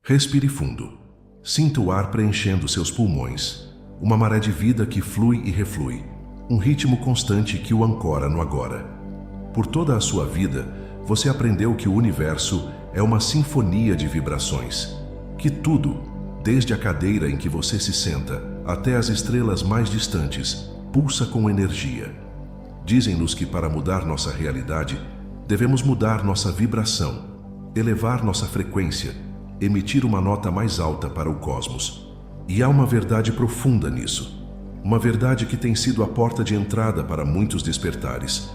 Respire fundo. Sinta o ar preenchendo seus pulmões. Uma maré de vida que flui e reflui. Um ritmo constante que o ancora no agora. Por toda a sua vida, você aprendeu que o universo é uma sinfonia de vibrações. Que tudo, desde a cadeira em que você se senta até as estrelas mais distantes, pulsa com energia. Dizem-nos que para mudar nossa realidade, devemos mudar nossa vibração, elevar nossa frequência, emitir uma nota mais alta para o cosmos. E há uma verdade profunda nisso. Uma verdade que tem sido a porta de entrada para muitos despertares.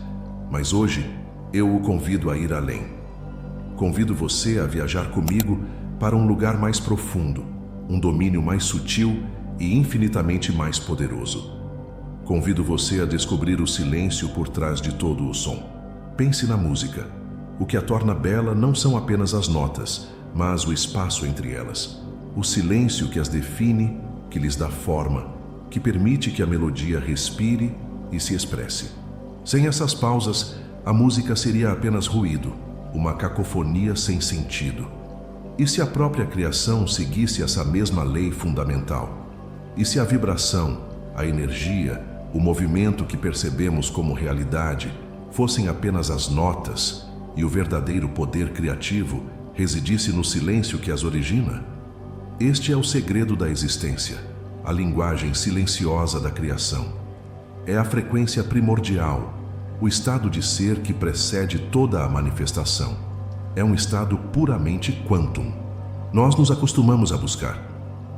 Mas hoje, eu o convido a ir além. Convido você a viajar comigo para um lugar mais profundo, um domínio mais sutil e infinitamente mais poderoso. Convido você a descobrir o silêncio por trás de todo o som. Pense na música. O que a torna bela não são apenas as notas, mas o espaço entre elas. O silêncio que as define, que lhes dá forma, que permite que a melodia respire e se expresse. Sem essas pausas, a música seria apenas ruído, uma cacofonia sem sentido. E se a própria criação seguisse essa mesma lei fundamental? E se a vibração, a energia, o movimento que percebemos como realidade fossem apenas as notas e o verdadeiro poder criativo residisse no silêncio que as origina? Este é o segredo da existência, a linguagem silenciosa da criação. É a frequência primordial, o estado de ser que precede toda a manifestação. É um estado puramente quantum. Nós nos acostumamos a buscar.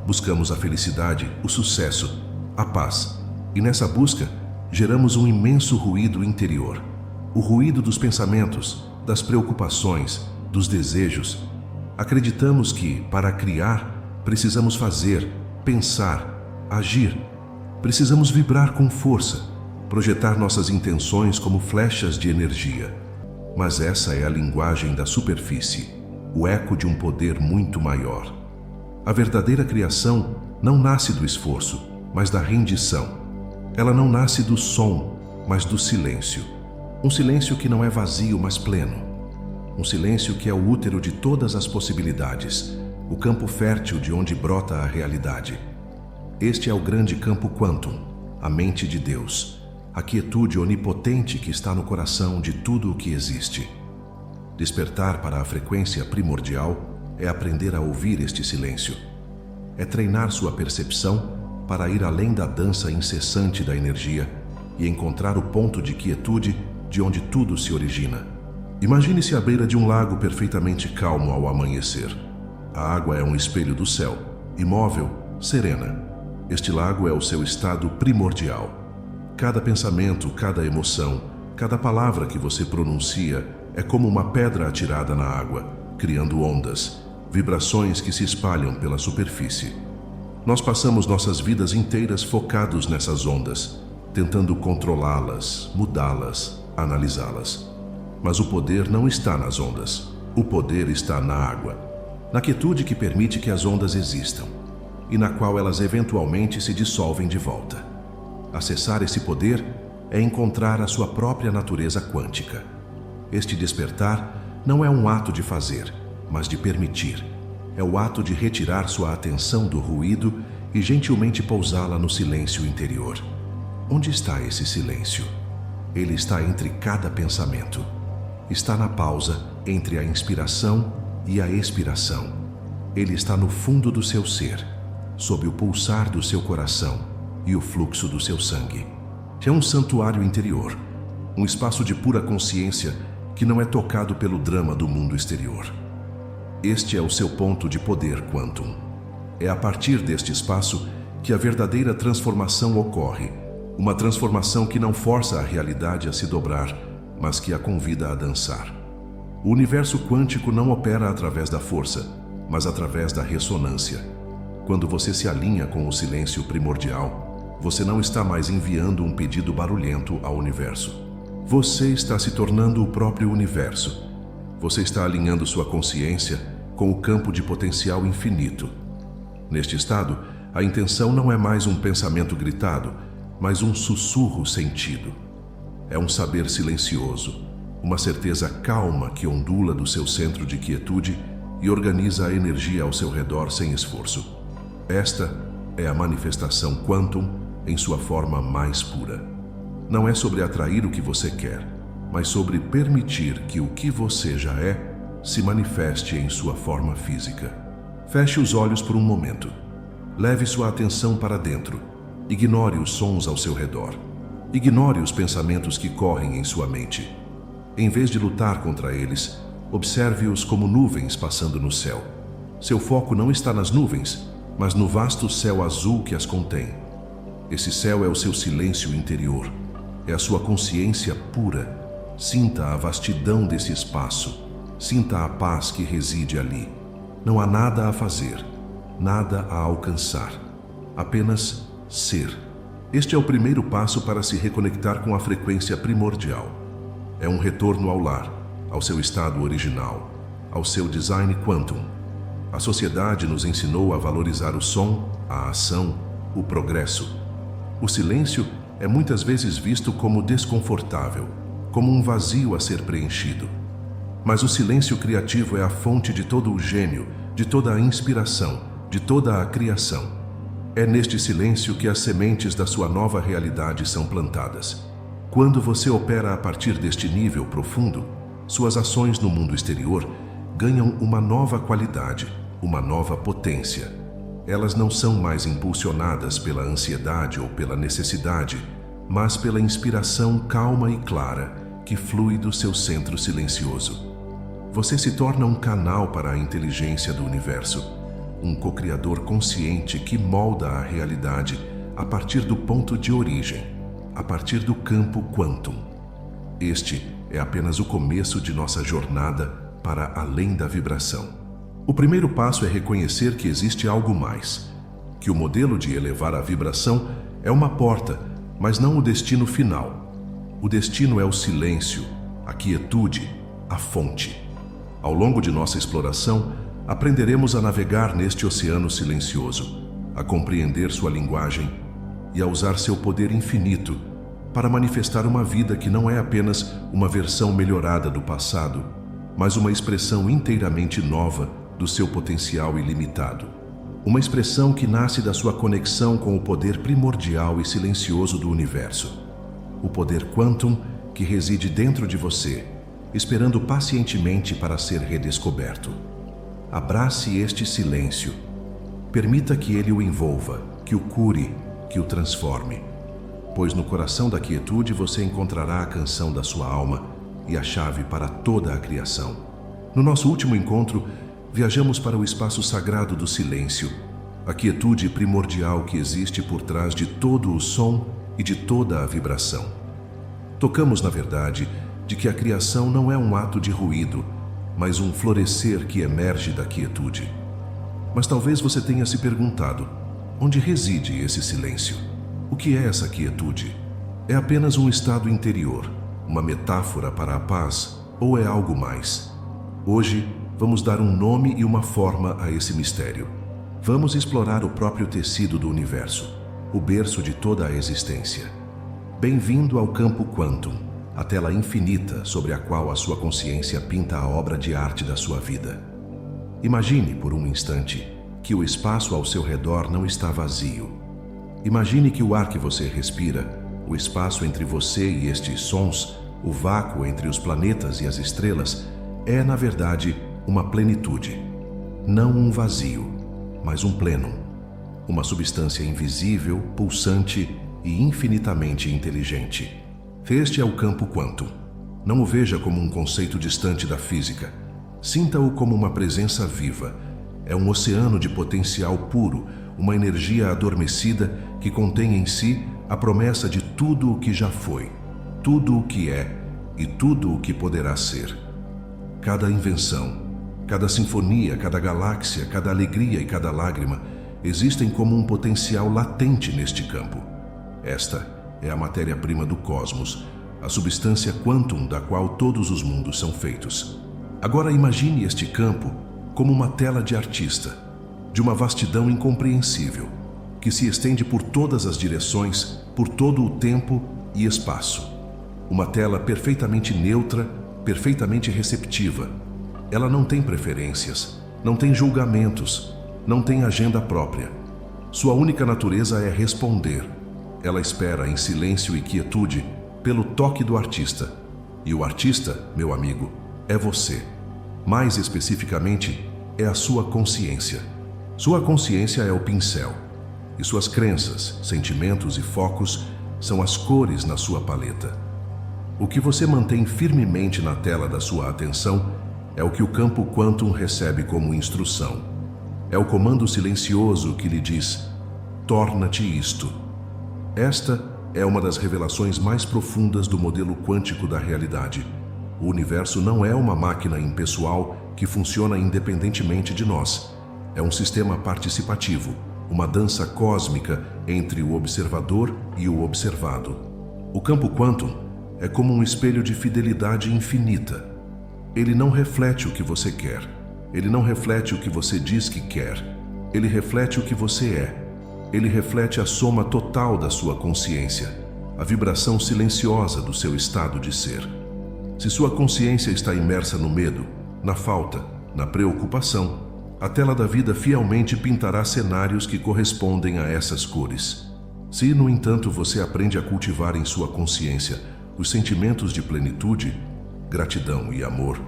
Buscamos a felicidade, o sucesso, a paz. E nessa busca, geramos um imenso ruído interior. O ruído dos pensamentos, das preocupações, dos desejos. Acreditamos que, para criar, precisamos fazer, pensar, agir. Precisamos vibrar com força, projetar nossas intenções como flechas de energia. Mas essa é a linguagem da superfície, o eco de um poder muito maior. A verdadeira criação não nasce do esforço, mas da rendição. Ela não nasce do som, mas do silêncio. Um silêncio que não é vazio, mas pleno. Um silêncio que é o útero de todas as possibilidades, o campo fértil de onde brota a realidade. Este é o grande campo quantum, a mente de Deus, a quietude onipotente que está no coração de tudo o que existe. Despertar para a frequência primordial é aprender a ouvir este silêncio. É treinar sua percepção para ir além da dança incessante da energia e encontrar o ponto de quietude de onde tudo se origina. Imagine-se à beira de um lago perfeitamente calmo ao amanhecer. A água é um espelho do céu, imóvel, serena. Este lago é o seu estado primordial. Cada pensamento, cada emoção, cada palavra que você pronuncia é como uma pedra atirada na água, criando ondas, vibrações que se espalham pela superfície. Nós passamos nossas vidas inteiras focados nessas ondas, tentando controlá-las, mudá-las, analisá-las. Mas o poder não está nas ondas. O poder está na água, na quietude que permite que as ondas existam e na qual elas eventualmente se dissolvem de volta. Acessar esse poder é encontrar a sua própria natureza quântica. Este despertar não é um ato de fazer, mas de permitir. É o ato de retirar sua atenção do ruído e gentilmente pousá-la no silêncio interior. Onde está esse silêncio? Ele está entre cada pensamento. Está na pausa entre a inspiração e a expiração. Ele está no fundo do seu ser, sob o pulsar do seu coração e o fluxo do seu sangue. É um santuário interior, um espaço de pura consciência que não é tocado pelo drama do mundo exterior. Este é o seu ponto de poder quantum. É a partir deste espaço que a verdadeira transformação ocorre, uma transformação que não força a realidade a se dobrar, mas que a convida a dançar. O universo quântico não opera através da força, mas através da ressonância. Quando você se alinha com o silêncio primordial, você não está mais enviando um pedido barulhento ao universo. Você está se tornando o próprio universo. Você está alinhando sua consciência com o campo de potencial infinito. Neste estado, a intenção não é mais um pensamento gritado, mas um sussurro sentido. É um saber silencioso, uma certeza calma que ondula do seu centro de quietude e organiza a energia ao seu redor sem esforço. Esta é a manifestação quantum em sua forma mais pura. Não é sobre atrair o que você quer, mas sobre permitir que o que você já é se manifeste em sua forma física. Feche os olhos por um momento. Leve sua atenção para dentro. Ignore os sons ao seu redor. Ignore os pensamentos que correm em sua mente. Em vez de lutar contra eles, observe-os como nuvens passando no céu. Seu foco não está nas nuvens, mas no vasto céu azul que as contém. Esse céu é o seu silêncio interior, é a sua consciência pura. Sinta a vastidão desse espaço, sinta a paz que reside ali. Não há nada a fazer, nada a alcançar, apenas ser. Este é o primeiro passo para se reconectar com a frequência primordial. É um retorno ao lar, ao seu estado original, ao seu design quantum. A sociedade nos ensinou a valorizar o som, a ação, o progresso. O silêncio é muitas vezes visto como desconfortável, como um vazio a ser preenchido. Mas o silêncio criativo é a fonte de todo o gênio, de toda a inspiração, de toda a criação. É neste silêncio que as sementes da sua nova realidade são plantadas. Quando você opera a partir deste nível profundo, suas ações no mundo exterior ganham uma nova qualidade, uma nova potência. Elas não são mais impulsionadas pela ansiedade ou pela necessidade, mas pela inspiração calma e clara que flui do seu centro silencioso. Você se torna um canal para a inteligência do universo, um co-criador consciente que molda a realidade a partir do ponto de origem, a partir do campo quantum. Este é apenas o começo de nossa jornada para além da vibração. O primeiro passo é reconhecer que existe algo mais, que o modelo de elevar a vibração é uma porta, mas não o destino final. O destino é o silêncio, a quietude, a fonte. Ao longo de nossa exploração, aprenderemos a navegar neste oceano silencioso, a compreender sua linguagem e a usar seu poder infinito para manifestar uma vida que não é apenas uma versão melhorada do passado, mas uma expressão inteiramente nova do seu potencial ilimitado. Uma expressão que nasce da sua conexão com o poder primordial e silencioso do universo. O poder quantum que reside dentro de você, esperando pacientemente para ser redescoberto. Abrace este silêncio. Permita que ele o envolva, que o cure, que o transforme. Pois no coração da quietude você encontrará a canção da sua alma e a chave para toda a criação. No nosso último encontro, viajamos para o espaço sagrado do silêncio, a quietude primordial que existe por trás de todo o som e de toda a vibração. Tocamos, na verdade, de que a criação não é um ato de ruído, mas um florescer que emerge da quietude. Mas talvez você tenha se perguntado, onde reside esse silêncio? O que é essa quietude? É apenas um estado interior, uma metáfora para a paz, ou é algo mais? Hoje, vamos dar um nome e uma forma a esse mistério. Vamos explorar o próprio tecido do universo, o berço de toda a existência. Bem-vindo ao campo quantum, a tela infinita sobre a qual a sua consciência pinta a obra de arte da sua vida. Imagine por um instante que o espaço ao seu redor não está vazio. Imagine que o ar que você respira, o espaço entre você e estes sons, o vácuo entre os planetas e as estrelas, é, na verdade, uma plenitude. Não um vazio, mas um pleno. Uma substância invisível, pulsante e infinitamente inteligente. Este é o campo quantum. Não o veja como um conceito distante da física. Sinta-o como uma presença viva. É um oceano de potencial puro, uma energia adormecida que contém em si a promessa de tudo o que já foi, tudo o que é e tudo o que poderá ser. Cada invenção, cada sinfonia, cada galáxia, cada alegria e cada lágrima existem como um potencial latente neste campo. Esta é a matéria-prima do cosmos, a substância quantum da qual todos os mundos são feitos. Agora imagine este campo como uma tela de artista, de uma vastidão incompreensível, que se estende por todas as direções, por todo o tempo e espaço. Uma tela perfeitamente neutra, perfeitamente receptiva. Ela não tem preferências, não tem julgamentos, não tem agenda própria. Sua única natureza é responder. Ela espera em silêncio e quietude pelo toque do artista. E o artista, meu amigo, é você. Mais especificamente, é a sua consciência. Sua consciência é o pincel. E suas crenças, sentimentos e focos são as cores na sua paleta. O que você mantém firmemente na tela da sua atenção é o que o campo quantum recebe como instrução. É o comando silencioso que lhe diz: torna-te isto. Esta é uma das revelações mais profundas do modelo quântico da realidade. O universo não é uma máquina impessoal que funciona independentemente de nós. É um sistema participativo, uma dança cósmica entre o observador e o observado. O campo quântum é como um espelho de fidelidade infinita. Ele não reflete o que você quer. Ele não reflete o que você diz que quer. Ele reflete o que você é. Ele reflete a soma total da sua consciência, a vibração silenciosa do seu estado de ser. Se sua consciência está imersa no medo, na falta, na preocupação, a tela da vida fielmente pintará cenários que correspondem a essas cores. Se, no entanto, você aprende a cultivar em sua consciência os sentimentos de plenitude, gratidão e amor,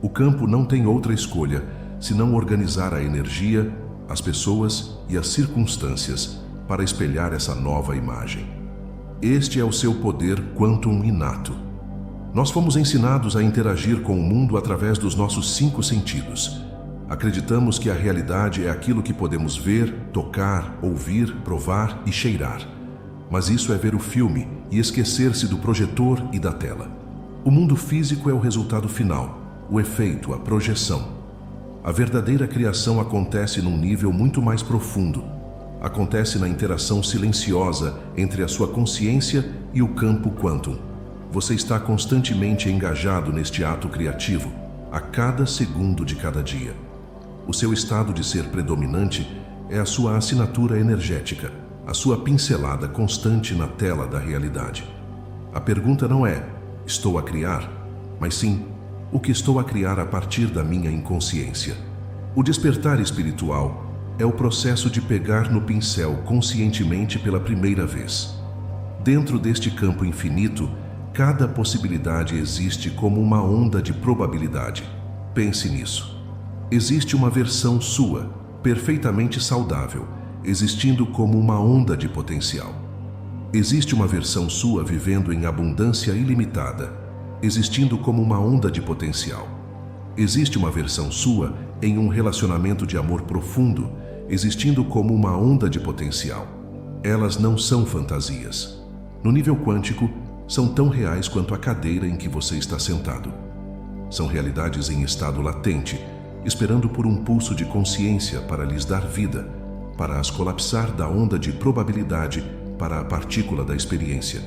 o campo não tem outra escolha senão organizar a energia, as pessoas e as circunstâncias para espelhar essa nova imagem. Este é o seu poder quantum inato. Nós fomos ensinados a interagir com o mundo através dos nossos 5 sentidos. Acreditamos que a realidade é aquilo que podemos ver, tocar, ouvir, provar e cheirar. Mas isso é ver o filme e esquecer-se do projetor e da tela. O mundo físico é o resultado final, o efeito, a projeção. A verdadeira criação acontece num nível muito mais profundo. Acontece na interação silenciosa entre a sua consciência e o campo quantum. Você está constantemente engajado neste ato criativo, a cada segundo de cada dia. O seu estado de ser predominante é a sua assinatura energética, a sua pincelada constante na tela da realidade. A pergunta não é: estou a criar? Mas sim: o que estou a criar a partir da minha inconsciência? O despertar espiritual é o processo de pegar no pincel conscientemente pela primeira vez. Dentro deste campo infinito, cada possibilidade existe como uma onda de probabilidade. Pense nisso. Existe uma versão sua, perfeitamente saudável, existindo como uma onda de potencial. Existe uma versão sua vivendo em abundância ilimitada, existindo como uma onda de potencial. Existe uma versão sua em um relacionamento de amor profundo, existindo como uma onda de potencial. Elas não são fantasias. No nível quântico, são tão reais quanto a cadeira em que você está sentado. São realidades em estado latente, esperando por um pulso de consciência para lhes dar vida, para as colapsar da onda de probabilidade para a partícula da experiência.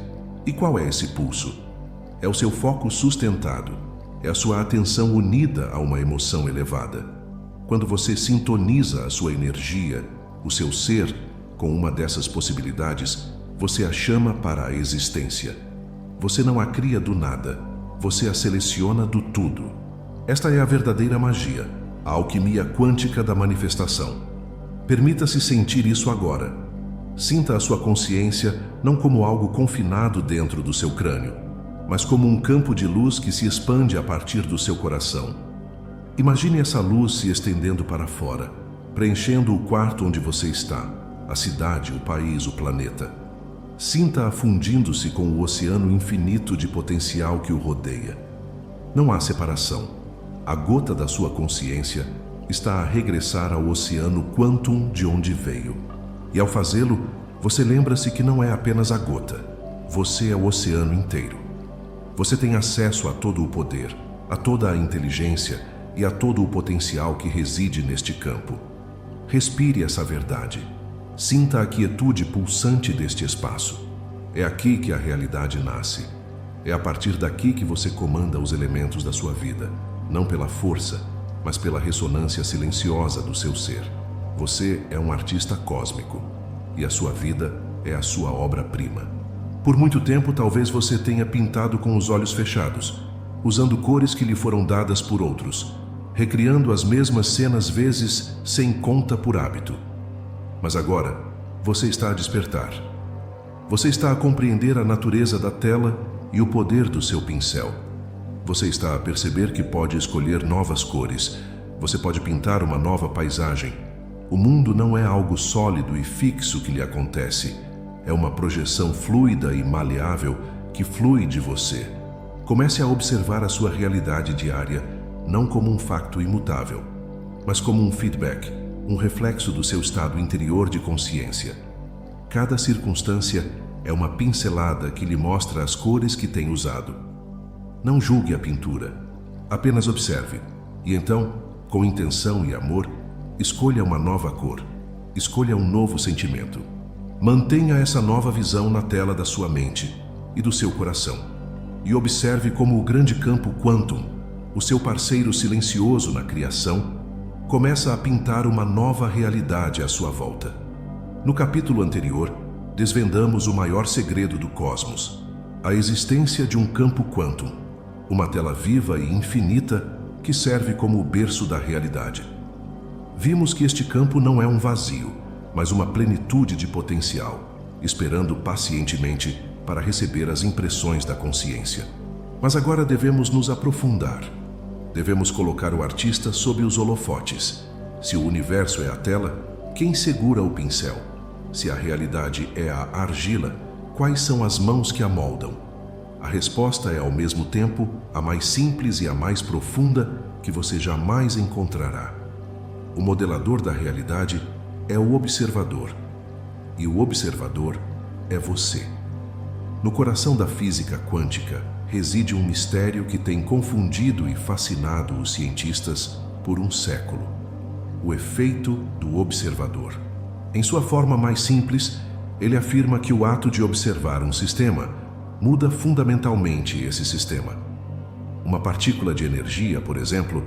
E qual é esse pulso? É o seu foco sustentado, é a sua atenção unida a uma emoção elevada. Quando você sintoniza a sua energia, o seu ser, com uma dessas possibilidades, você a chama para a existência. Você não a cria do nada, você a seleciona do tudo. Esta é a verdadeira magia, a alquimia quântica da manifestação. Permita-se sentir isso agora. Sinta a sua consciência não como algo confinado dentro do seu crânio, mas como um campo de luz que se expande a partir do seu coração. Imagine essa luz se estendendo para fora, preenchendo o quarto onde você está, a cidade, o país, o planeta. Sinta-a fundindo-se com o oceano infinito de potencial que o rodeia. Não há separação. A gota da sua consciência está a regressar ao oceano quantum de onde veio. E ao fazê-lo, você lembra-se que não é apenas a gota. Você é o oceano inteiro. Você tem acesso a todo o poder, a toda a inteligência e a todo o potencial que reside neste campo. Respire essa verdade. Sinta a quietude pulsante deste espaço. É aqui que a realidade nasce. É a partir daqui que você comanda os elementos da sua vida, não pela força, mas pela ressonância silenciosa do seu ser. Você é um artista cósmico e a sua vida é a sua obra-prima. Por muito tempo, talvez você tenha pintado com os olhos fechados, usando cores que lhe foram dadas por outros, recriando as mesmas cenas vezes sem conta por hábito. Mas agora, você está a despertar. Você está a compreender a natureza da tela e o poder do seu pincel. Você está a perceber que pode escolher novas cores. Você pode pintar uma nova paisagem. O mundo não é algo sólido e fixo que lhe acontece. É uma projeção fluida e maleável que flui de você. Comece a observar a sua realidade diária, não como um facto imutável, mas como um feedback, um reflexo do seu estado interior de consciência. Cada circunstância é uma pincelada que lhe mostra as cores que tem usado. Não julgue a pintura, apenas observe, e então, com intenção e amor, escolha uma nova cor, escolha um novo sentimento. Mantenha essa nova visão na tela da sua mente e do seu coração, e observe como o grande campo quantum, o seu parceiro silencioso na criação, começa a pintar uma nova realidade à sua volta. No capítulo anterior, desvendamos o maior segredo do cosmos, a existência de um campo quantum, uma tela viva e infinita que serve como o berço da realidade. Vimos que este campo não é um vazio, mas uma plenitude de potencial, esperando pacientemente para receber as impressões da consciência. Mas agora devemos nos aprofundar. Devemos colocar o artista sob os holofotes. Se o universo é a tela, quem segura o pincel? Se a realidade é a argila, quais são as mãos que a moldam? A resposta é, ao mesmo tempo, a mais simples e a mais profunda que você jamais encontrará. O modelador da realidade é o observador, e o observador é você. No coração da física quântica reside um mistério que tem confundido e fascinado os cientistas por um século: o efeito do observador. Em sua forma mais simples, ele afirma que o ato de observar um sistema muda fundamentalmente esse sistema. Uma partícula de energia, por exemplo,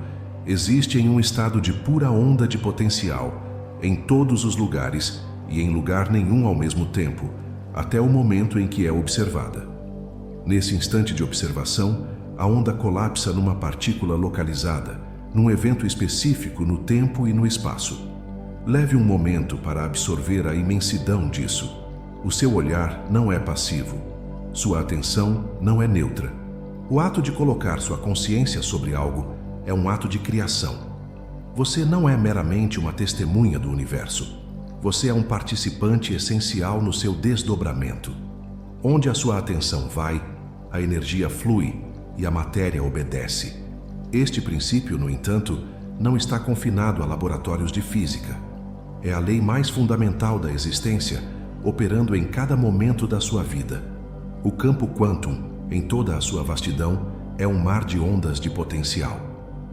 existe em um estado de pura onda de potencial, em todos os lugares e em lugar nenhum ao mesmo tempo, até o momento em que é observada. Nesse instante de observação, a onda colapsa numa partícula localizada, num evento específico no tempo e no espaço. Leve um momento para absorver a imensidão disso. O seu olhar não é passivo. Sua atenção não é neutra. O ato de colocar sua consciência sobre algo é um ato de criação. Você não é meramente uma testemunha do universo. Você é um participante essencial no seu desdobramento. Onde a sua atenção vai, a energia flui e a matéria obedece. Este princípio, no entanto, não está confinado a laboratórios de física. É a lei mais fundamental da existência, operando em cada momento da sua vida. O campo quantum, em toda a sua vastidão, é um mar de ondas de potencial.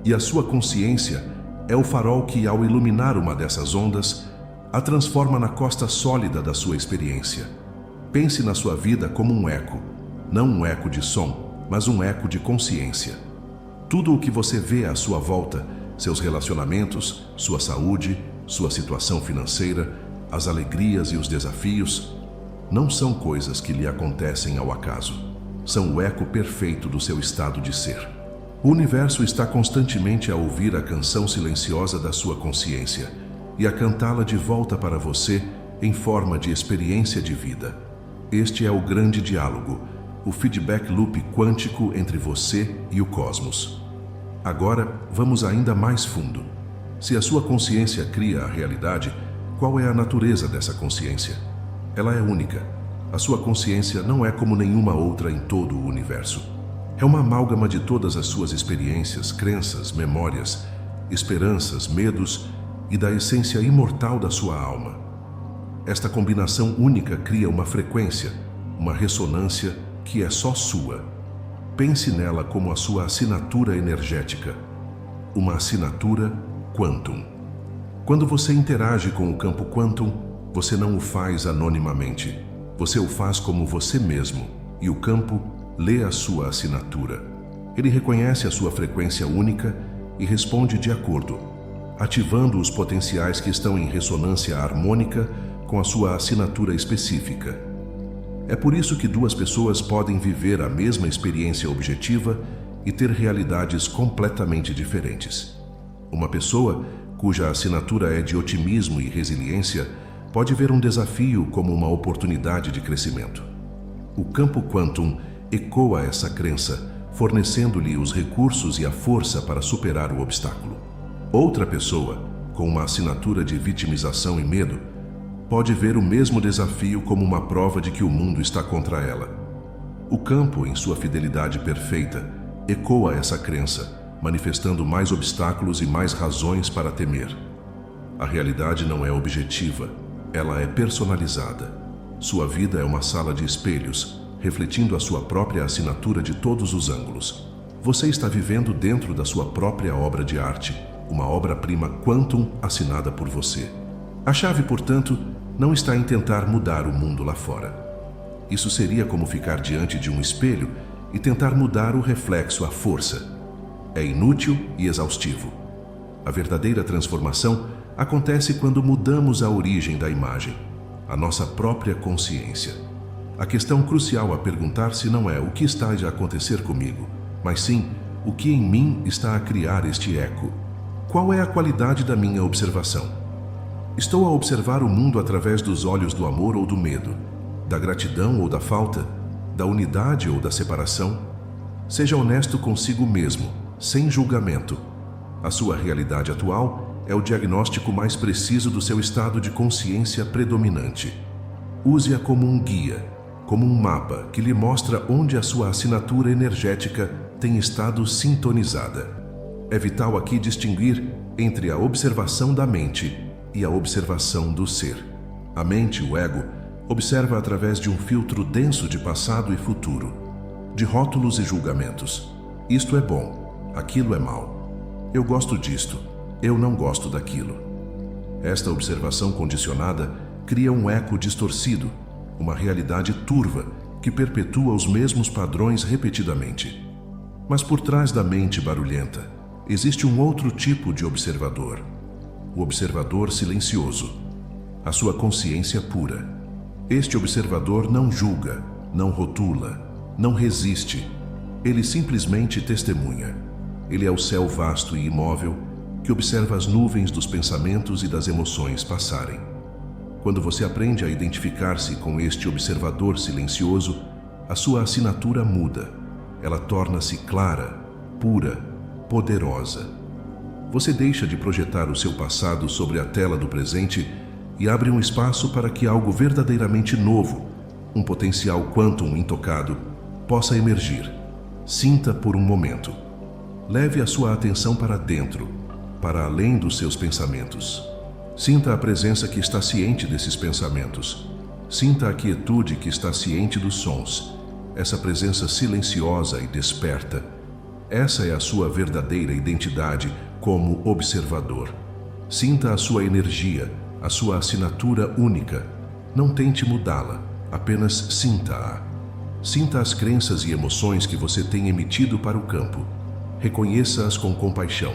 E a sua consciência é o farol que, ao iluminar uma dessas ondas, a transforma na costa sólida da sua experiência. Pense na sua vida como um eco, não um eco de som, mas um eco de consciência. Tudo o que você vê à sua volta, seus relacionamentos, sua saúde, sua situação financeira, as alegrias e os desafios, não são coisas que lhe acontecem ao acaso. São o eco perfeito do seu estado de ser. O universo está constantemente a ouvir a canção silenciosa da sua consciência e a cantá-la de volta para você em forma de experiência de vida. Este é o grande diálogo, o feedback loop quântico entre você e o cosmos. Agora, vamos ainda mais fundo. Se a sua consciência cria a realidade, qual é a natureza dessa consciência? Ela é única. A sua consciência não é como nenhuma outra em todo o universo. É uma amálgama de todas as suas experiências, crenças, memórias, esperanças, medos e da essência imortal da sua alma. Esta combinação única cria uma frequência, uma ressonância que é só sua. Pense nela como a sua assinatura energética, uma assinatura quantum. Quando você interage com o campo quantum, você não o faz anonimamente. Você o faz como você mesmo, e o campo lê a sua assinatura. Ele reconhece a sua frequência única e responde de acordo, ativando os potenciais que estão em ressonância harmônica com a sua assinatura específica. É por isso que duas pessoas podem viver a mesma experiência objetiva e ter realidades completamente diferentes. Uma pessoa cuja assinatura é de otimismo e resiliência pode ver um desafio como uma oportunidade de crescimento. O campo quantum ecoa essa crença, fornecendo-lhe os recursos e a força para superar o obstáculo. Outra pessoa, com uma assinatura de vitimização e medo, pode ver o mesmo desafio como uma prova de que o mundo está contra ela. O campo, em sua fidelidade perfeita, ecoa essa crença, manifestando mais obstáculos e mais razões para temer. A realidade não é objetiva, ela é personalizada. Sua vida é uma sala de espelhos, refletindo a sua própria assinatura de todos os ângulos. Você está vivendo dentro da sua própria obra de arte, uma obra-prima quantum assinada por você. A chave, portanto, não está em tentar mudar o mundo lá fora. Isso seria como ficar diante de um espelho e tentar mudar o reflexo à força. É inútil e exaustivo. A verdadeira transformação acontece quando mudamos a origem da imagem, a nossa própria consciência. A questão crucial a perguntar-se não é o que está a acontecer comigo, mas sim o que em mim está a criar este eco. Qual é a qualidade da minha observação? Estou a observar o mundo através dos olhos do amor ou do medo, da gratidão ou da falta, da unidade ou da separação? Seja honesto consigo mesmo, sem julgamento. A sua realidade atual é o diagnóstico mais preciso do seu estado de consciência predominante. Use-a como um guia, como um mapa que lhe mostra onde a sua assinatura energética tem estado sintonizada. É vital aqui distinguir entre a observação da mente e a observação do ser. A mente, o ego, observa através de um filtro denso de passado e futuro, de rótulos e julgamentos. Isto é bom. Aquilo é mal. Eu gosto disto. Eu não gosto daquilo. Esta observação condicionada cria um eco distorcido, uma realidade turva que perpetua os mesmos padrões repetidamente. Mas por trás da mente barulhenta, existe um outro tipo de observador. O observador silencioso. A sua consciência pura. Este observador não julga, não rotula, não resiste. Ele simplesmente testemunha. Ele é o céu vasto e imóvel que observa as nuvens dos pensamentos e das emoções passarem. Quando você aprende a identificar-se com este observador silencioso, a sua assinatura muda. Ela torna-se clara, pura, poderosa. Você deixa de projetar o seu passado sobre a tela do presente e abre um espaço para que algo verdadeiramente novo, um potencial quantum intocado, possa emergir. Sinta por um momento. Leve a sua atenção para dentro, para além dos seus pensamentos. Sinta a presença que está ciente desses pensamentos. Sinta a quietude que está ciente dos sons, essa presença silenciosa e desperta. Essa é a sua verdadeira identidade como observador. Sinta a sua energia, a sua assinatura única. Não tente mudá-la, apenas sinta-a. Sinta as crenças e emoções que você tem emitido para o campo. Reconheça-as com compaixão.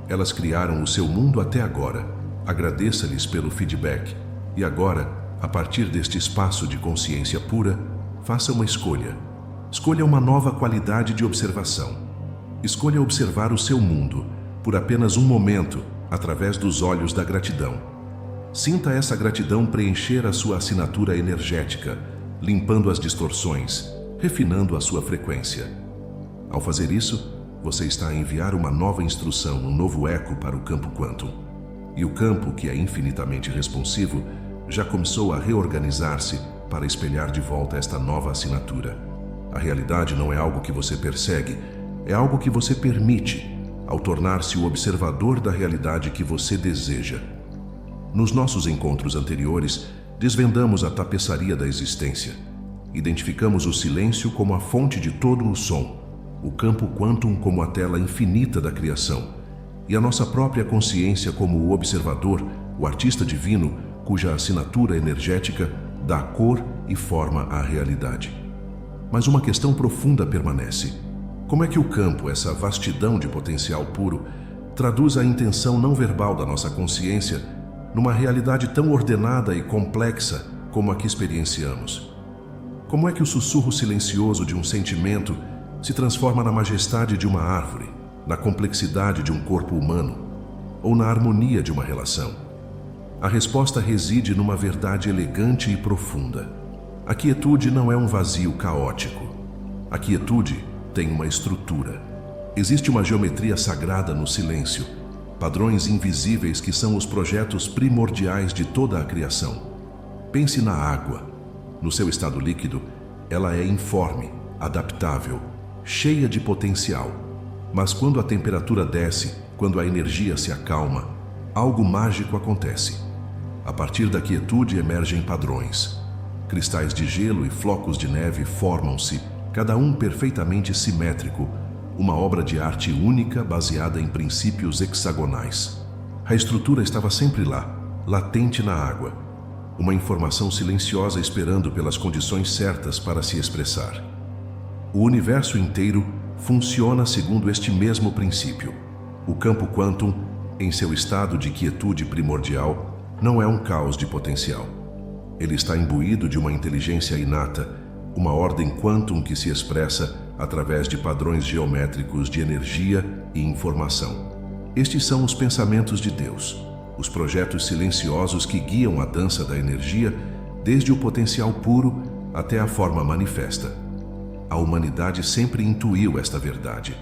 Elas criaram o seu mundo até agora. Agradeça-lhes pelo feedback. E agora, a partir deste espaço de consciência pura, faça uma escolha. Escolha uma nova qualidade de observação. Escolha observar o seu mundo, por apenas um momento, através dos olhos da gratidão. Sinta essa gratidão preencher a sua assinatura energética, limpando as distorções, refinando a sua frequência. Ao fazer isso, você está a enviar uma nova instrução, um novo eco para o campo quantum. E o campo, que é infinitamente responsivo, já começou a reorganizar-se para espelhar de volta esta nova assinatura. A realidade não é algo que você persegue, é algo que você permite, ao tornar-se o observador da realidade que você deseja. Nos nossos encontros anteriores, desvendamos a tapeçaria da existência. Identificamos o silêncio como a fonte de todo o som, o campo quantum como a tela infinita da criação, e a nossa própria consciência como o observador, o artista divino, cuja assinatura energética dá cor e forma à realidade. Mas uma questão profunda permanece. Como é que o campo, essa vastidão de potencial puro, traduz a intenção não verbal da nossa consciência numa realidade tão ordenada e complexa como a que experienciamos? Como é que o sussurro silencioso de um sentimento se transforma na majestade de uma árvore, na complexidade de um corpo humano, ou na harmonia de uma relação? A resposta reside numa verdade elegante e profunda. A quietude não é um vazio caótico. A quietude tem uma estrutura. Existe uma geometria sagrada no silêncio, padrões invisíveis que são os projetos primordiais de toda a criação. Pense na água. No seu estado líquido, ela é informe, adaptável, cheia de potencial. Mas quando a temperatura desce, quando a energia se acalma, algo mágico acontece. A partir da quietude emergem padrões. Cristais de gelo e flocos de neve formam-se, cada um perfeitamente simétrico, uma obra de arte única baseada em princípios hexagonais. A estrutura estava sempre lá, latente na água, uma informação silenciosa esperando pelas condições certas para se expressar. O universo inteiro funciona segundo este mesmo princípio. O campo quantum, em seu estado de quietude primordial, não é um caos de potencial. Ele está imbuído de uma inteligência inata, uma ordem quantum que se expressa através de padrões geométricos de energia e informação. Estes são os pensamentos de Deus, os projetos silenciosos que guiam a dança da energia desde o potencial puro até a forma manifesta. A humanidade sempre intuiu esta verdade.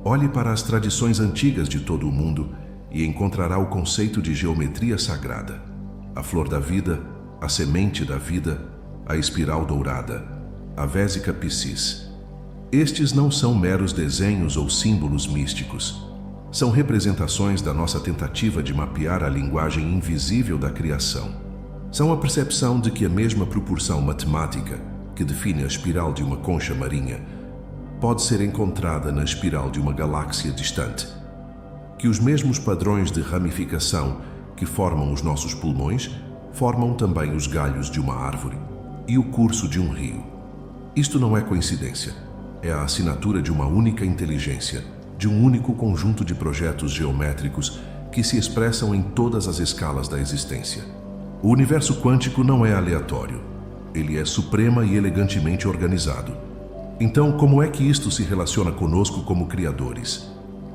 Olhe para as tradições antigas de todo o mundo e encontrará o conceito de geometria sagrada. A flor da vida, a semente da vida, a espiral dourada, a Vésica Piscis. Estes não são meros desenhos ou símbolos místicos. São representações da nossa tentativa de mapear a linguagem invisível da criação. São a percepção de que a mesma proporção matemática que define a espiral de uma concha marinha pode ser encontrada na espiral de uma galáxia distante. Que os mesmos padrões de ramificação que formam os nossos pulmões formam também os galhos de uma árvore e o curso de um rio. Isto não é coincidência. É a assinatura de uma única inteligência, de um único conjunto de projetos geométricos que se expressam em todas as escalas da existência. O universo quântico não é aleatório. Ele é suprema e elegantemente organizado. Então, como é que isto se relaciona conosco como criadores?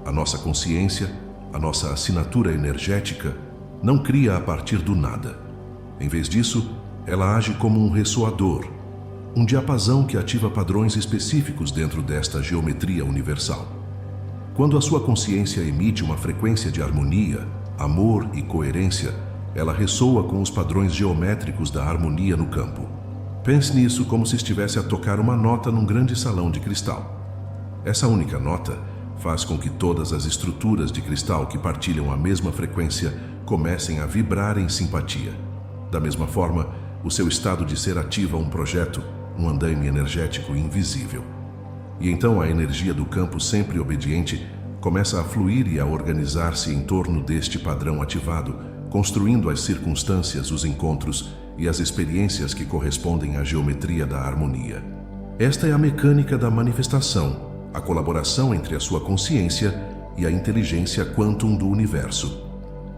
A nossa consciência, a nossa assinatura energética, não cria a partir do nada. Em vez disso, ela age como um ressoador, um diapasão que ativa padrões específicos dentro desta geometria universal. Quando a sua consciência emite uma frequência de harmonia, amor e coerência, ela ressoa com os padrões geométricos da harmonia no campo. Pense nisso como se estivesse a tocar uma nota num grande salão de cristal. Essa única nota faz com que todas as estruturas de cristal que partilham a mesma frequência comecem a vibrar em simpatia. Da mesma forma, o seu estado de ser ativa um projeto, um andaime energético invisível. E então a energia do campo sempre obediente começa a fluir e a organizar-se em torno deste padrão ativado, construindo as circunstâncias, os encontros e as experiências que correspondem à geometria da harmonia. Esta é a mecânica da manifestação, a colaboração entre a sua consciência e a inteligência quantum do universo.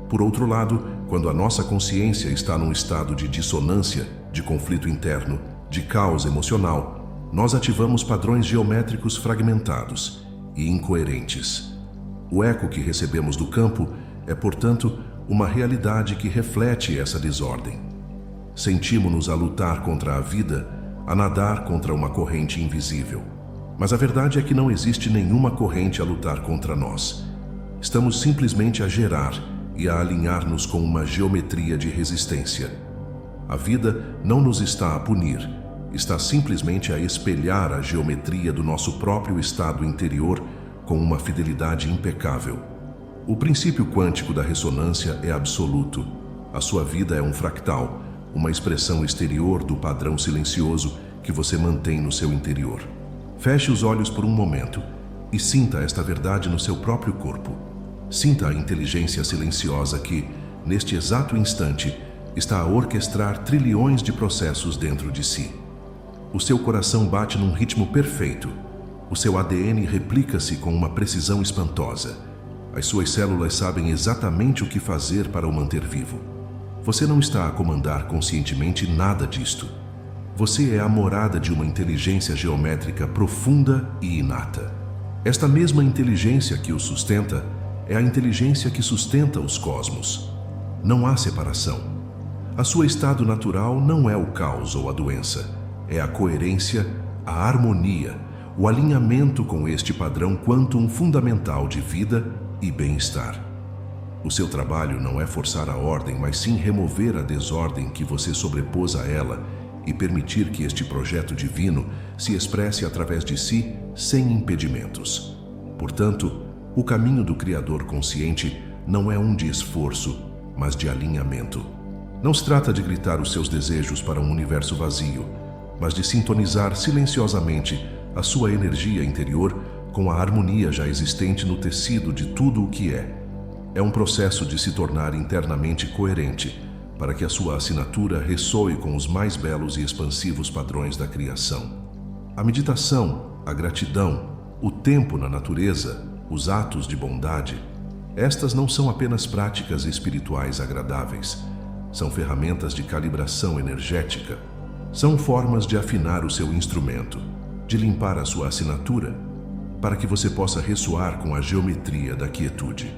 Por outro lado, quando a nossa consciência está num estado de dissonância, de conflito interno, de caos emocional, nós ativamos padrões geométricos fragmentados e incoerentes. O eco que recebemos do campo é, portanto, uma realidade que reflete essa desordem. Sentimos-nos a lutar contra a vida, a nadar contra uma corrente invisível. Mas a verdade é que não existe nenhuma corrente a lutar contra nós. Estamos simplesmente a gerar e a alinhar-nos com uma geometria de resistência. A vida não nos está a punir, está simplesmente a espelhar a geometria do nosso próprio estado interior com uma fidelidade impecável. O princípio quântico da ressonância é absoluto. A sua vida é um fractal, uma expressão exterior do padrão silencioso que você mantém no seu interior. Feche os olhos por um momento e sinta esta verdade no seu próprio corpo. Sinta a inteligência silenciosa que, neste exato instante, está a orquestrar trilhões de processos dentro de si. O seu coração bate num ritmo perfeito. O seu ADN replica-se com uma precisão espantosa. As suas células sabem exatamente o que fazer para o manter vivo. Você não está a comandar conscientemente nada disto. Você é a morada de uma inteligência geométrica profunda e inata. Esta mesma inteligência que o sustenta é a inteligência que sustenta os cosmos. Não há separação. A sua estado natural não é o caos ou a doença. É a coerência, a harmonia, o alinhamento com este padrão quantum fundamental de vida e bem-estar. O seu trabalho não é forçar a ordem, mas sim remover a desordem que você sobrepôs a ela e permitir que este projeto divino se expresse através de si sem impedimentos. Portanto, o caminho do Criador consciente não é um de esforço, mas de alinhamento. Não se trata de gritar os seus desejos para um universo vazio, mas de sintonizar silenciosamente a sua energia interior com a harmonia já existente no tecido de tudo o que é. É um processo de se tornar internamente coerente, para que a sua assinatura ressoe com os mais belos e expansivos padrões da criação. A meditação, a gratidão, o tempo na natureza, os atos de bondade, estas não são apenas práticas espirituais agradáveis, são ferramentas de calibração energética, são formas de afinar o seu instrumento, de limpar a sua assinatura, para que você possa ressoar com a geometria da quietude.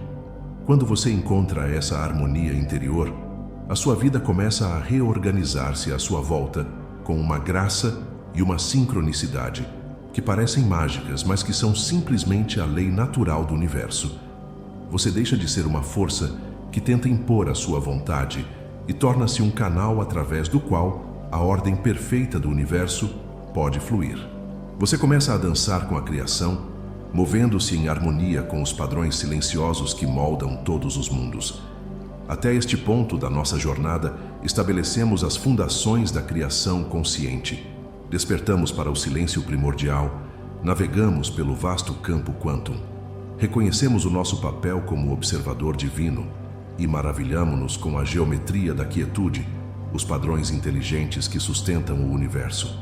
Quando você encontra essa harmonia interior, a sua vida começa a reorganizar-se à sua volta com uma graça e uma sincronicidade que parecem mágicas, mas que são simplesmente a lei natural do universo. Você deixa de ser uma força que tenta impor a sua vontade e torna-se um canal através do qual a ordem perfeita do universo pode fluir. Você começa a dançar com a criação, movendo-se em harmonia com os padrões silenciosos que moldam todos os mundos. Até este ponto da nossa jornada, estabelecemos as fundações da criação consciente. Despertamos para o silêncio primordial, navegamos pelo vasto campo quantum. Reconhecemos o nosso papel como observador divino e maravilhamo-nos com a geometria da quietude, os padrões inteligentes que sustentam o universo.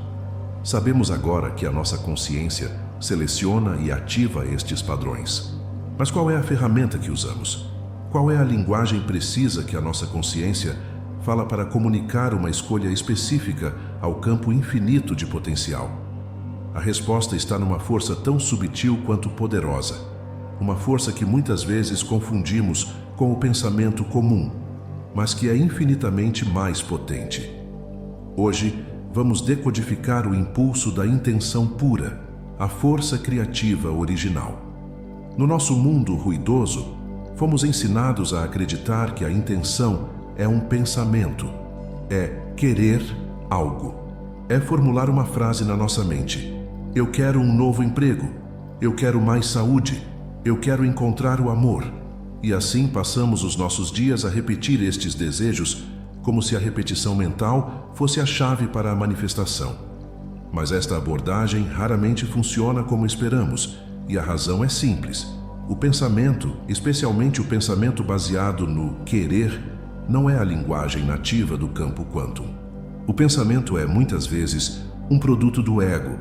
Sabemos agora que a nossa consciência seleciona e ativa estes padrões. Mas qual é a ferramenta que usamos? Qual é a linguagem precisa que a nossa consciência fala para comunicar uma escolha específica ao campo infinito de potencial? A resposta está numa força tão subtil quanto poderosa, uma força que muitas vezes confundimos com o pensamento comum, mas que é infinitamente mais potente. Hoje, vamos decodificar o impulso da intenção pura, a força criativa original. No nosso mundo ruidoso, fomos ensinados a acreditar que a intenção é um pensamento, é querer algo, é formular uma frase na nossa mente. Eu quero um novo emprego, eu quero mais saúde, eu quero encontrar o amor. E assim passamos os nossos dias a repetir estes desejos como se a repetição mental fosse a chave para a manifestação. Mas esta abordagem raramente funciona como esperamos, e a razão é simples. O pensamento, especialmente o pensamento baseado no querer, não é a linguagem nativa do campo quantum. O pensamento é, muitas vezes, um produto do ego,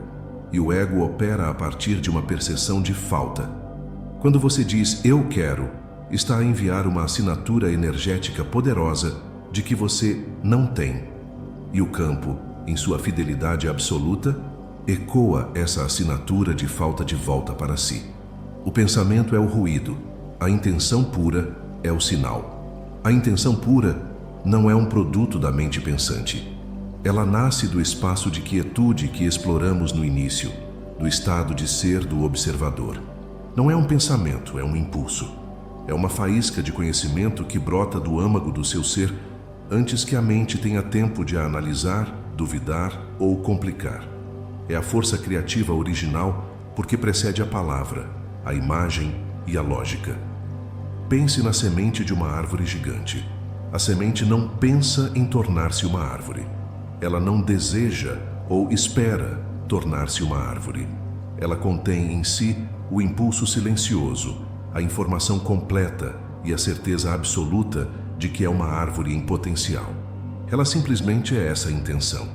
e o ego opera a partir de uma percepção de falta. Quando você diz "eu quero", está a enviar uma assinatura energética poderosa de que você não tem. E o campo, em sua fidelidade absoluta, ecoa essa assinatura de falta de volta para si. O pensamento é o ruído, a intenção pura é o sinal. A intenção pura não é um produto da mente pensante. Ela nasce do espaço de quietude que exploramos no início, do estado de ser do observador. Não é um pensamento, é um impulso. É uma faísca de conhecimento que brota do âmago do seu ser antes que a mente tenha tempo de a analisar, duvidar ou complicar. É a força criativa original porque precede a palavra, a imagem e a lógica. Pense na semente de uma árvore gigante. A semente não pensa em tornar-se uma árvore. Ela não deseja ou espera tornar-se uma árvore. Ela contém em si o impulso silencioso, a informação completa e a certeza absoluta de que é uma árvore em potencial. Ela simplesmente é essa intenção.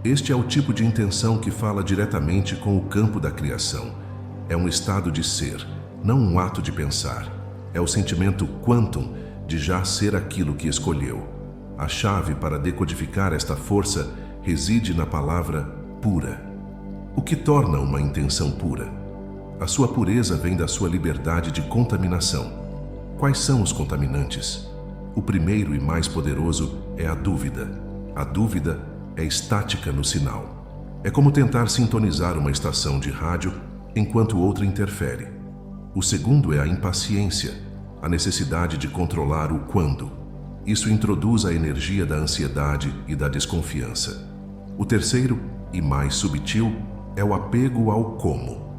Este é o tipo de intenção que fala diretamente com o campo da criação. É um estado de ser, não um ato de pensar. É o sentimento quantum de já ser aquilo que escolheu. A chave para decodificar esta força reside na palavra pura. O que torna uma intenção pura? A sua pureza vem da sua liberdade de contaminação. Quais são os contaminantes? O primeiro e mais poderoso é a dúvida. A dúvida é estática no sinal. É como tentar sintonizar uma estação de rádio enquanto outra interfere. O segundo é a impaciência, a necessidade de controlar o quando. Isso introduz a energia da ansiedade e da desconfiança. O terceiro, e mais subtil, é o apego ao como.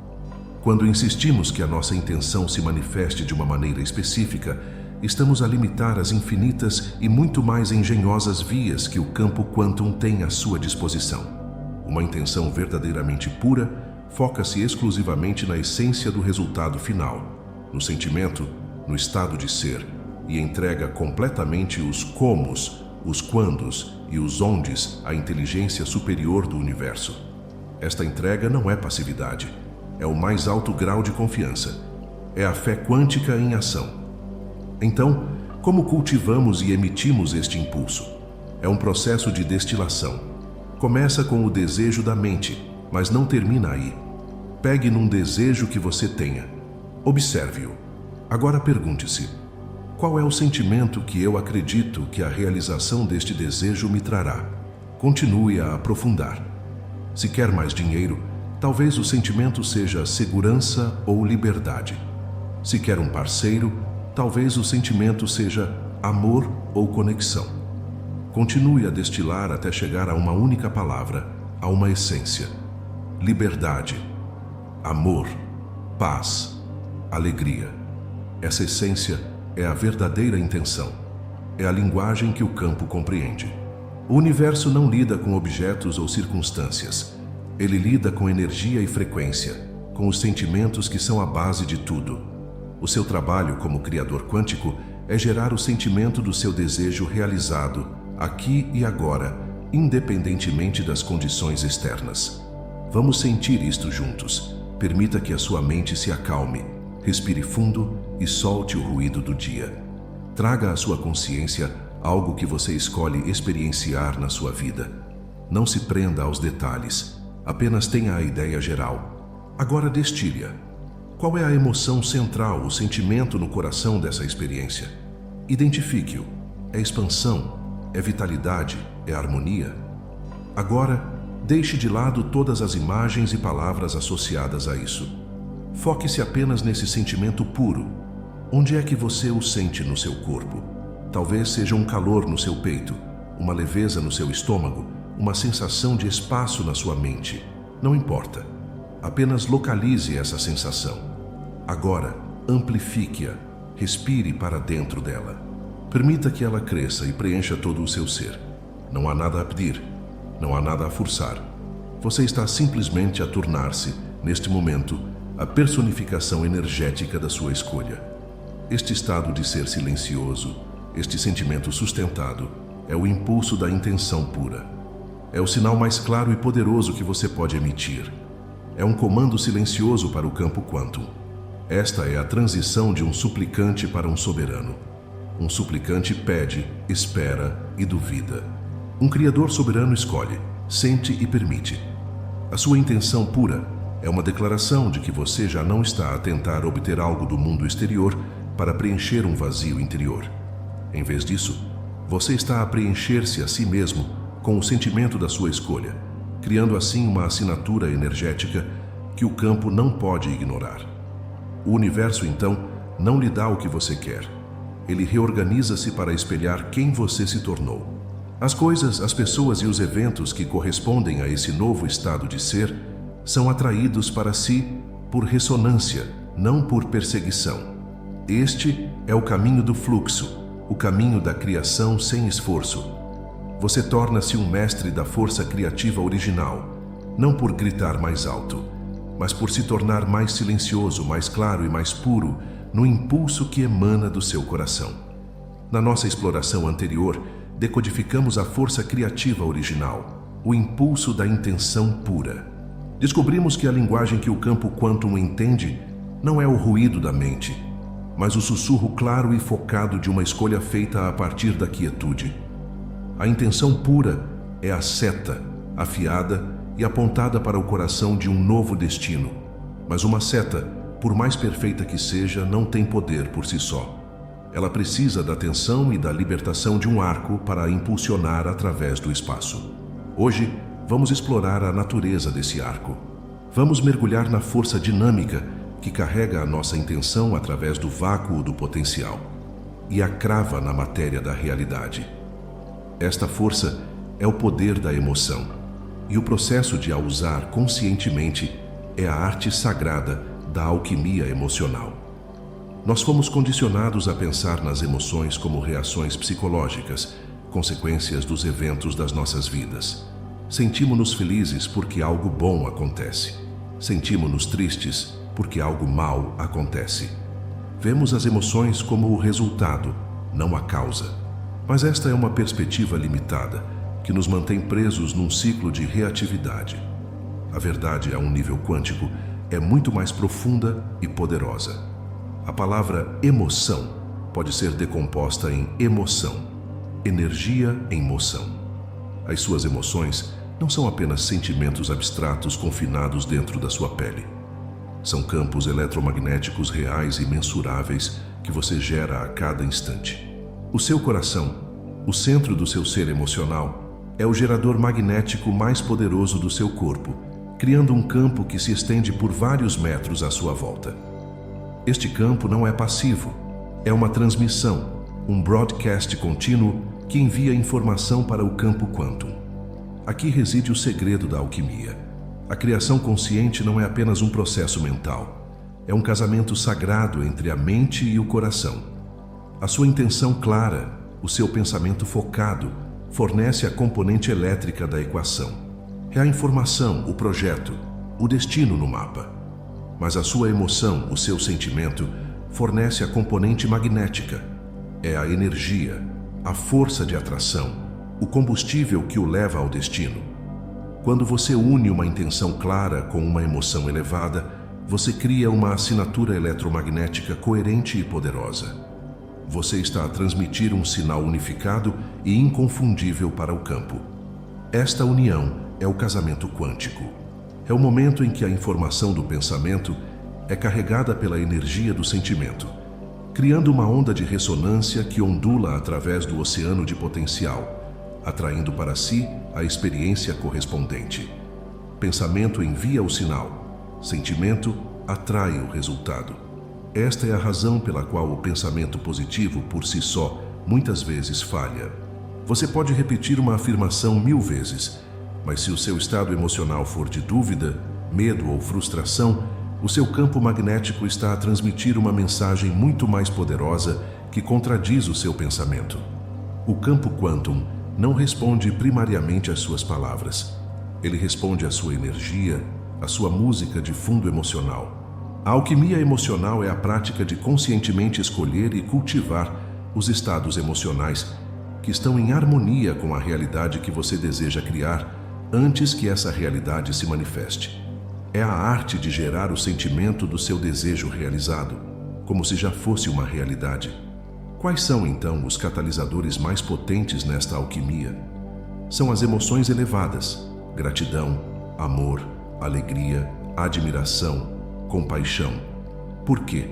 Quando insistimos que a nossa intenção se manifeste de uma maneira específica, estamos a limitar as infinitas e muito mais engenhosas vias que o campo quantum tem à sua disposição. Uma intenção verdadeiramente pura foca-se exclusivamente na essência do resultado final, no sentimento, no estado de ser, e entrega completamente os comos, os quandos e os ondes à inteligência superior do universo. Esta entrega não é passividade, é o mais alto grau de confiança. É a fé quântica em ação. Então, como cultivamos e emitimos este impulso? É um processo de destilação. Começa com o desejo da mente, mas não termina aí. Pegue num desejo que você tenha. Observe-o. Agora pergunte-se: qual é o sentimento que eu acredito que a realização deste desejo me trará? Continue a aprofundar. Se quer mais dinheiro, talvez o sentimento seja segurança ou liberdade. Se quer um parceiro, talvez o sentimento seja amor ou conexão. Continue a destilar até chegar a uma única palavra, a uma essência: liberdade, amor, paz, alegria. Essa essência é a verdadeira intenção. É a linguagem que o campo compreende. O universo não lida com objetos ou circunstâncias. Ele lida com energia e frequência, com os sentimentos que são a base de tudo. O seu trabalho como criador quântico é gerar o sentimento do seu desejo realizado, aqui e agora, independentemente das condições externas. Vamos sentir isto juntos. Permita que a sua mente se acalme, respire fundo e solte o ruído do dia. Traga à sua consciência algo que você escolhe experienciar na sua vida. Não se prenda aos detalhes, apenas tenha a ideia geral. Agora destile-a. Qual é a emoção central, o sentimento no coração dessa experiência? Identifique-o. É expansão? É vitalidade? É harmonia? Agora, deixe de lado todas as imagens e palavras associadas a isso. Foque-se apenas nesse sentimento puro. Onde é que você o sente no seu corpo? Talvez seja um calor no seu peito, uma leveza no seu estômago, uma sensação de espaço na sua mente. Não importa. Apenas localize essa sensação. Agora, amplifique-a. Respire para dentro dela. Permita que ela cresça e preencha todo o seu ser. Não há nada a pedir. Não há nada a forçar. Você está simplesmente a tornar-se, neste momento, a personificação energética da sua escolha. Este estado de ser silencioso, este sentimento sustentado, é o impulso da intenção pura. É o sinal mais claro e poderoso que você pode emitir. É um comando silencioso para o campo quântum. Esta é a transição de um suplicante para um soberano. Um suplicante pede, espera e duvida. Um criador soberano escolhe, sente e permite. A sua intenção pura é uma declaração de que você já não está a tentar obter algo do mundo exterior para preencher um vazio interior. Em vez disso, você está a preencher-se a si mesmo com o sentimento da sua escolha, criando assim uma assinatura energética que o campo não pode ignorar. O universo, então, não lhe dá o que você quer. Ele reorganiza-se para espelhar quem você se tornou. As coisas, as pessoas e os eventos que correspondem a esse novo estado de ser são atraídos para si por ressonância, não por perseguição. Este é o caminho do fluxo, o caminho da criação sem esforço. Você torna-se um mestre da força criativa original, não por gritar mais alto, mas por se tornar mais silencioso, mais claro e mais puro no impulso que emana do seu coração. Na nossa exploração anterior, decodificamos a força criativa original, o impulso da intenção pura. Descobrimos que a linguagem que o campo quântum entende não é o ruído da mente, mas o sussurro claro e focado de uma escolha feita a partir da quietude. A intenção pura é a seta, afiada e apontada para o coração de um novo destino. Mas uma seta, por mais perfeita que seja, não tem poder por si só. Ela precisa da tensão e da libertação de um arco para a impulsionar através do espaço. Hoje, vamos explorar a natureza desse arco. Vamos mergulhar na força dinâmica que carrega a nossa intenção através do vácuo do potencial e a crava na matéria da realidade. Esta força é o poder da emoção, e o processo de a usar conscientemente é a arte sagrada da alquimia emocional. Nós fomos condicionados a pensar nas emoções como reações psicológicas, consequências dos eventos das nossas vidas. Sentimos-nos felizes porque algo bom acontece. Sentimos-nos tristes porque algo mal acontece. Vemos as emoções como o resultado, não a causa. Mas esta é uma perspectiva limitada, que nos mantém presos num ciclo de reatividade. A verdade, a um nível quântico, é muito mais profunda e poderosa. A palavra emoção pode ser decomposta em emoção, energia em moção. As suas emoções não são apenas sentimentos abstratos confinados dentro da sua pele. São campos eletromagnéticos reais e mensuráveis que você gera a cada instante. O seu coração, o centro do seu ser emocional, é o gerador magnético mais poderoso do seu corpo, criando um campo que se estende por vários metros à sua volta. Este campo não é passivo, é uma transmissão, um broadcast contínuo que envia informação para o campo quântum. Aqui reside o segredo da alquimia. A criação consciente não é apenas um processo mental, é um casamento sagrado entre a mente e o coração. A sua intenção clara, o seu pensamento focado, fornece a componente elétrica da equação. É a informação, o projeto, o destino no mapa. Mas a sua emoção, o seu sentimento, fornece a componente magnética. É a energia, a força de atração, o combustível que o leva ao destino. Quando você une uma intenção clara com uma emoção elevada, você cria uma assinatura eletromagnética coerente e poderosa. Você está a transmitir um sinal unificado e inconfundível para o campo. Esta união é o casamento quântico. É o momento em que a informação do pensamento é carregada pela energia do sentimento, criando uma onda de ressonância que ondula através do oceano de potencial, atraindo para si a experiência correspondente. Pensamento envia o sinal, sentimento atrai o resultado. Esta é a razão pela qual o pensamento positivo por si só muitas vezes falha. Você pode repetir uma afirmação 1000 vezes, mas se o seu estado emocional for de dúvida, medo ou frustração, o seu campo magnético está a transmitir uma mensagem muito mais poderosa que contradiz o seu pensamento. O campo quântum não responde primariamente às suas palavras. Ele responde à sua energia, à sua música de fundo emocional. A alquimia emocional é a prática de conscientemente escolher e cultivar os estados emocionais que estão em harmonia com a realidade que você deseja criar antes que essa realidade se manifeste. É a arte de gerar o sentimento do seu desejo realizado, como se já fosse uma realidade. Quais são, então, os catalisadores mais potentes nesta alquimia? São as emoções elevadas: gratidão, amor, alegria, admiração, compaixão. Por quê?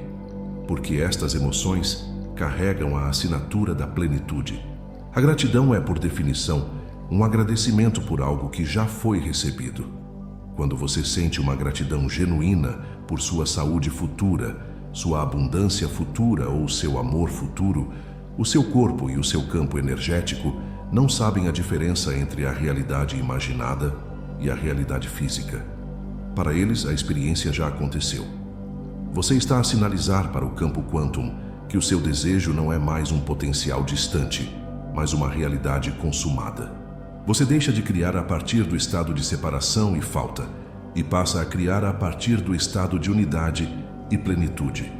Porque estas emoções carregam a assinatura da plenitude. A gratidão é, por definição, um agradecimento por algo que já foi recebido. Quando você sente uma gratidão genuína por sua saúde futura, sua abundância futura ou seu amor futuro, o seu corpo e o seu campo energético não sabem a diferença entre a realidade imaginada e a realidade física. Para eles, a experiência já aconteceu. Você está a sinalizar para o campo quântum que o seu desejo não é mais um potencial distante, mas uma realidade consumada. Você deixa de criar a partir do estado de separação e falta e passa a criar a partir do estado de unidade e plenitude.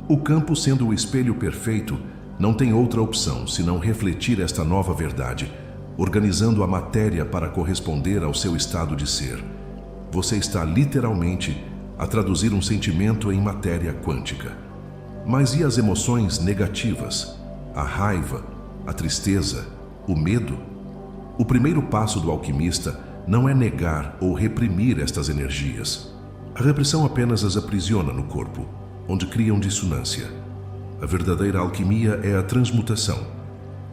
O campo, sendo o espelho perfeito, não tem outra opção senão refletir esta nova verdade, organizando a matéria para corresponder ao seu estado de ser. Você está literalmente a traduzir um sentimento em matéria quântica. Mas e as emoções negativas? A raiva, a tristeza, o medo? O primeiro passo do alquimista não é negar ou reprimir estas energias. A repressão apenas as aprisiona no corpo, onde criam dissonância. A verdadeira alquimia é a transmutação.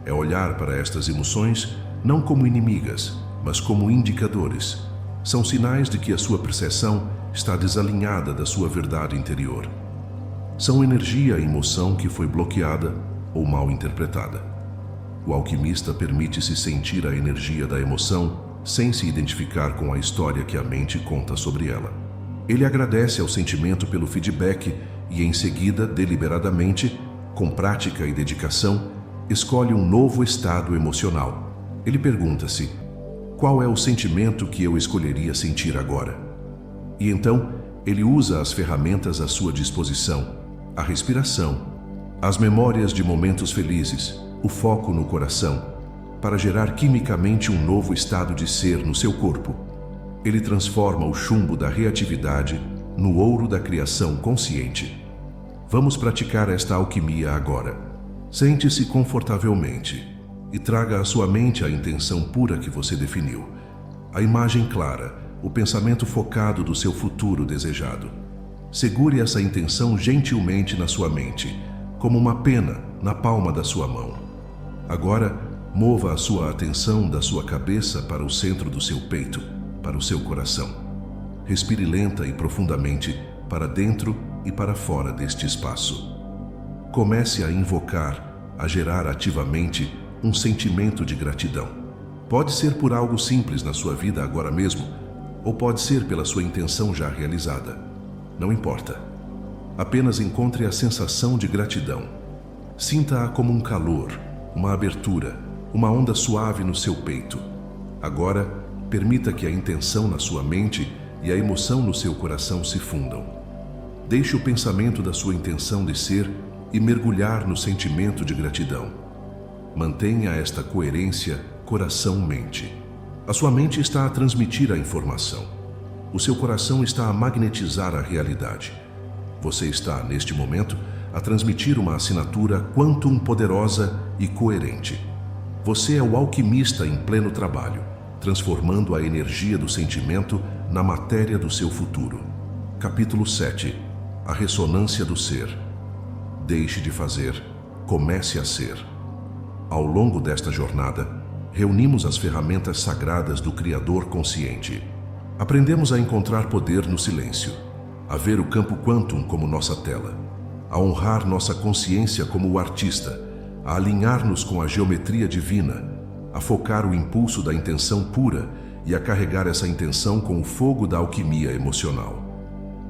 É olhar para estas emoções não como inimigas, mas como indicadores. São sinais de que a sua percepção está desalinhada da sua verdade interior. São energia e emoção que foi bloqueada ou mal interpretada. O alquimista permite-se sentir a energia da emoção sem se identificar com a história que a mente conta sobre ela. Ele agradece ao sentimento pelo feedback e, em seguida, deliberadamente, com prática e dedicação, escolhe um novo estado emocional. Ele pergunta-se: qual é o sentimento que eu escolheria sentir agora? E então, ele usa as ferramentas à sua disposição, a respiração, as memórias de momentos felizes, o foco no coração, para gerar quimicamente um novo estado de ser no seu corpo. Ele transforma o chumbo da reatividade no ouro da criação consciente. Vamos praticar esta alquimia agora. Sente-se confortavelmente e traga à sua mente a intenção pura que você definiu, a imagem clara, o pensamento focado do seu futuro desejado. Segure essa intenção gentilmente na sua mente, como uma pena na palma da sua mão. Agora, mova a sua atenção da sua cabeça para o centro do seu peito, para o seu coração. Respire lenta e profundamente para dentro e para fora deste espaço. Comece a invocar, a gerar ativamente um sentimento de gratidão. Pode ser por algo simples na sua vida agora mesmo, ou pode ser pela sua intenção já realizada. Não importa. Apenas encontre a sensação de gratidão. Sinta-a como um calor, uma abertura, uma onda suave no seu peito. Agora, permita que a intenção na sua mente e a emoção no seu coração se fundam. Deixe o pensamento da sua intenção de ser e mergulhar no sentimento de gratidão. Mantenha esta coerência coração-mente. A sua mente está a transmitir a informação. O seu coração está a magnetizar a realidade. Você está, neste momento, a transmitir uma assinatura quantum poderosa e coerente. Você é o alquimista em pleno trabalho, transformando a energia do sentimento na matéria do seu futuro. Capítulo 7. A ressonância do ser. Deixe de fazer, comece a ser. Ao longo desta jornada, reunimos as ferramentas sagradas do Criador consciente. Aprendemos a encontrar poder no silêncio, a ver o campo quantum como nossa tela, a honrar nossa consciência como o artista, a alinhar-nos com a geometria divina, a focar o impulso da intenção pura e a carregar essa intenção com o fogo da alquimia emocional.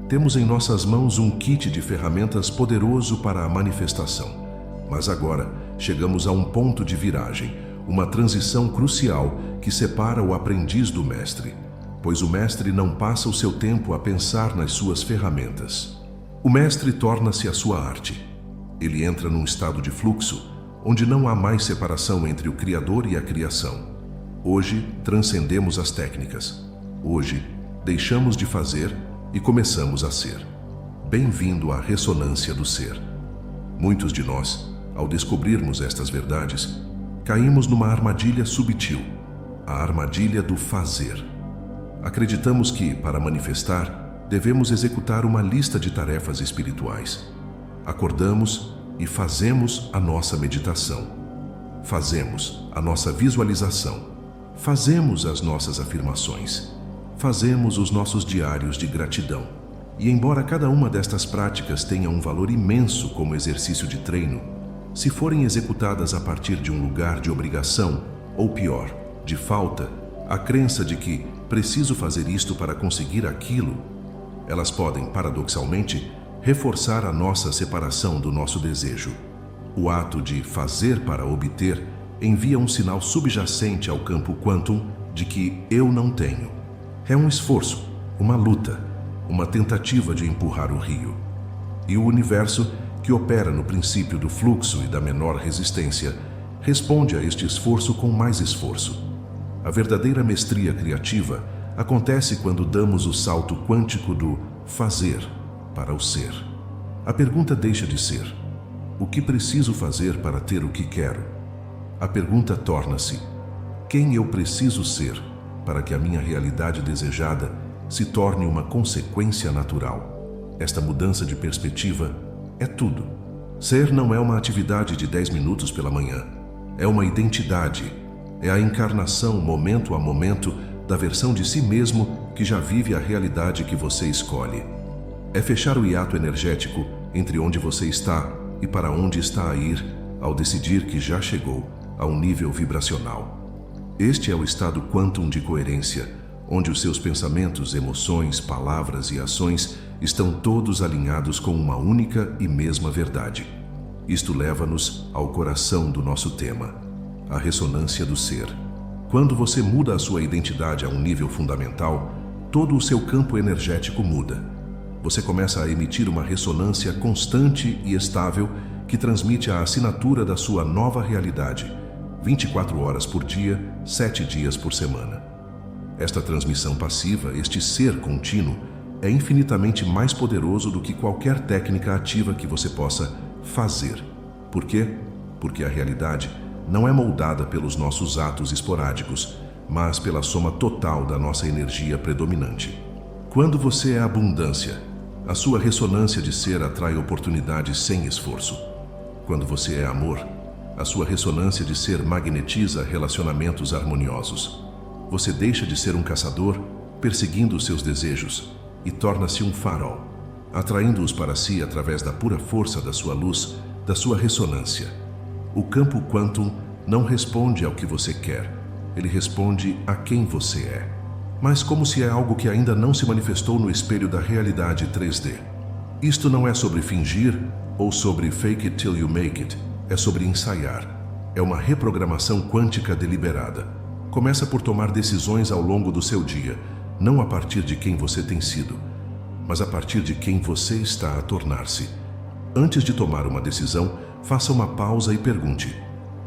Temos em nossas mãos um kit de ferramentas poderoso para a manifestação. Mas agora chegamos a um ponto de viragem, uma transição crucial que separa o aprendiz do mestre, pois o mestre não passa o seu tempo a pensar nas suas ferramentas. O mestre torna-se a sua arte. Ele entra num estado de fluxo, onde não há mais separação entre o Criador e a criação. Hoje, transcendemos as técnicas. Hoje, deixamos de fazer e começamos a ser. Bem-vindo à ressonância do ser. Muitos de nós, ao descobrirmos estas verdades, caímos numa armadilha subtil, a armadilha do fazer. Acreditamos que, para manifestar, devemos executar uma lista de tarefas espirituais. Acordamos e fazemos a nossa meditação. Fazemos a nossa visualização. Fazemos as nossas afirmações. Fazemos os nossos diários de gratidão. E embora cada uma destas práticas tenha um valor imenso como exercício de treino, se forem executadas a partir de um lugar de obrigação, ou pior, de falta, a crença de que preciso fazer isto para conseguir aquilo, elas podem, paradoxalmente, reforçar a nossa separação do nosso desejo. O ato de fazer para obter envia um sinal subjacente ao campo quantum de que eu não tenho. É um esforço, uma luta, uma tentativa de empurrar o rio. E o universo, que opera no princípio do fluxo e da menor resistência, responde a este esforço com mais esforço. A verdadeira mestria criativa acontece quando damos o salto quântico do fazer para o ser. A pergunta deixa de ser: o que preciso fazer para ter o que quero? A pergunta torna-se: quem eu preciso ser para que a minha realidade desejada se torne uma consequência natural? Esta mudança de perspectiva é tudo. Ser não é uma atividade de 10 minutos pela manhã. É uma identidade. É a encarnação, momento a momento, da versão de si mesmo que já vive a realidade que você escolhe. É fechar o hiato energético entre onde você está e para onde está a ir, ao decidir que já chegou a um nível vibracional. Este é o estado quantum de coerência, onde os seus pensamentos, emoções, palavras e ações estão todos alinhados com uma única e mesma verdade. Isto leva-nos ao coração do nosso tema, a ressonância do ser. Quando você muda a sua identidade a um nível fundamental, todo o seu campo energético muda. Você começa a emitir uma ressonância constante e estável que transmite a assinatura da sua nova realidade, 24 horas por dia, 7 dias por semana. Esta transmissão passiva, este ser contínuo, é infinitamente mais poderoso do que qualquer técnica ativa que você possa fazer. Por quê? Porque a realidade não é moldada pelos nossos atos esporádicos, mas pela soma total da nossa energia predominante. Quando você é abundância, a sua ressonância de ser atrai oportunidades sem esforço. Quando você é amor, a sua ressonância de ser magnetiza relacionamentos harmoniosos. Você deixa de ser um caçador, perseguindo os seus desejos, e torna-se um farol, atraindo-os para si através da pura força da sua luz, da sua ressonância. O campo quantum não responde ao que você quer, ele responde a quem você é. Mas como se é algo que ainda não se manifestou no espelho da realidade 3D. Isto não é sobre fingir ou sobre fake it till you make it, é sobre ensaiar. É uma reprogramação quântica deliberada. Começa por tomar decisões ao longo do seu dia, não a partir de quem você tem sido, mas a partir de quem você está a tornar-se. Antes de tomar uma decisão, faça uma pausa e pergunte: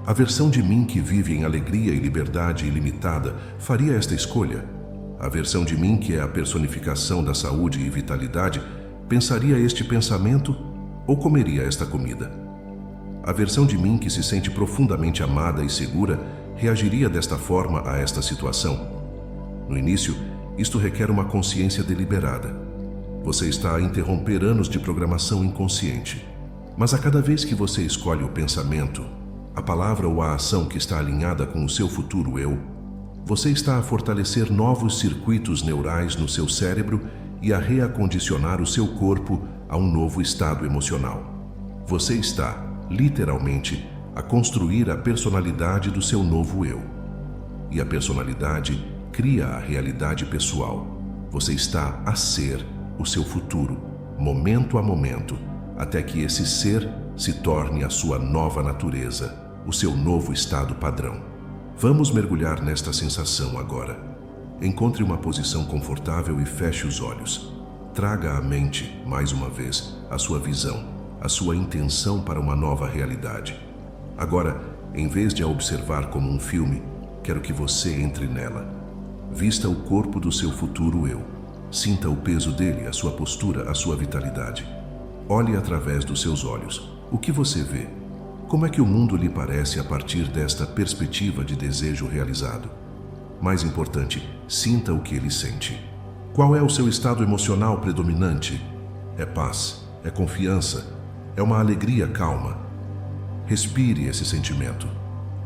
a versão de mim que vive em alegria e liberdade ilimitada faria esta escolha? A versão de mim que é a personificação da saúde e vitalidade pensaria este pensamento ou comeria esta comida? A versão de mim que se sente profundamente amada e segura reagiria desta forma a esta situação? No início, isto requer uma consciência deliberada. Você está a interromper anos de programação inconsciente. Mas a cada vez que você escolhe o pensamento, a palavra ou a ação que está alinhada com o seu futuro eu, você está a fortalecer novos circuitos neurais no seu cérebro e a reacondicionar o seu corpo a um novo estado emocional. Você está, literalmente, a construir a personalidade do seu novo eu. E a personalidade cria a realidade pessoal. Você está a ser o seu futuro, momento a momento, até que esse ser se torne a sua nova natureza, o seu novo estado padrão. Vamos mergulhar nesta sensação agora. Encontre uma posição confortável e feche os olhos. Traga à mente, mais uma vez, a sua visão, a sua intenção para uma nova realidade. Agora, em vez de a observar como um filme, quero que você entre nela. Vista o corpo do seu futuro eu. Sinta o peso dele, a sua postura, a sua vitalidade. Olhe através dos seus olhos. O que você vê? Como é que o mundo lhe parece a partir desta perspectiva de desejo realizado? Mais importante, sinta o que ele sente. Qual é o seu estado emocional predominante? É paz, é confiança, é uma alegria calma. Respire esse sentimento.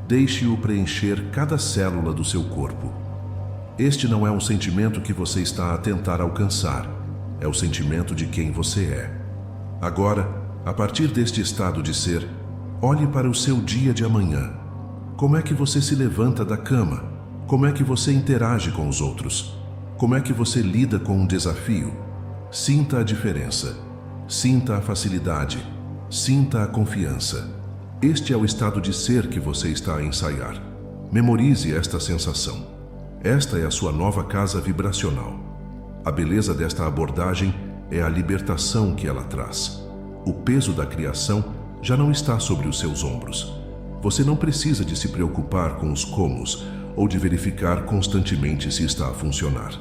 Deixe-o preencher cada célula do seu corpo. Este não é um sentimento que você está a tentar alcançar, é o sentimento de quem você é. Agora, a partir deste estado de ser, olhe para o seu dia de amanhã. Como é que você se levanta da cama? Como é que você interage com os outros? Como é que você lida com um desafio? Sinta a diferença. Sinta a facilidade. Sinta a confiança. Este é o estado de ser que você está a ensaiar. Memorize esta sensação. Esta é a sua nova casa vibracional. A beleza desta abordagem é a libertação que ela traz. O peso da criação já não está sobre os seus ombros. Você não precisa de se preocupar com os comos ou de verificar constantemente se está a funcionar.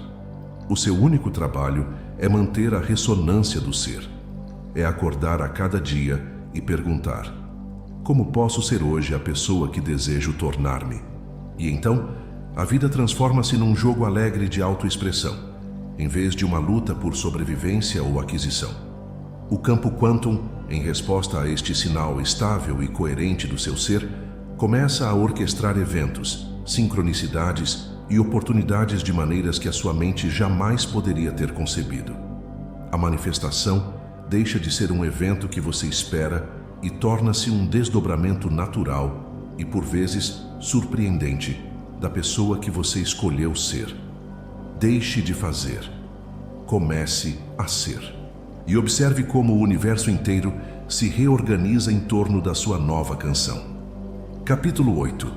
O seu único trabalho é manter a ressonância do ser. É acordar a cada dia e perguntar: como posso ser hoje a pessoa que desejo tornar-me? E então, a vida transforma-se num jogo alegre de autoexpressão, em vez de uma luta por sobrevivência ou aquisição. O campo quantum, em resposta a este sinal estável e coerente do seu ser, começa a orquestrar eventos, sincronicidades e oportunidades de maneiras que a sua mente jamais poderia ter concebido. A manifestação deixa de ser um evento que você espera e torna-se um desdobramento natural e, por vezes, surpreendente da pessoa que você escolheu ser. Deixe de fazer. Comece a ser. E observe como o universo inteiro se reorganiza em torno da sua nova canção. Capítulo 8.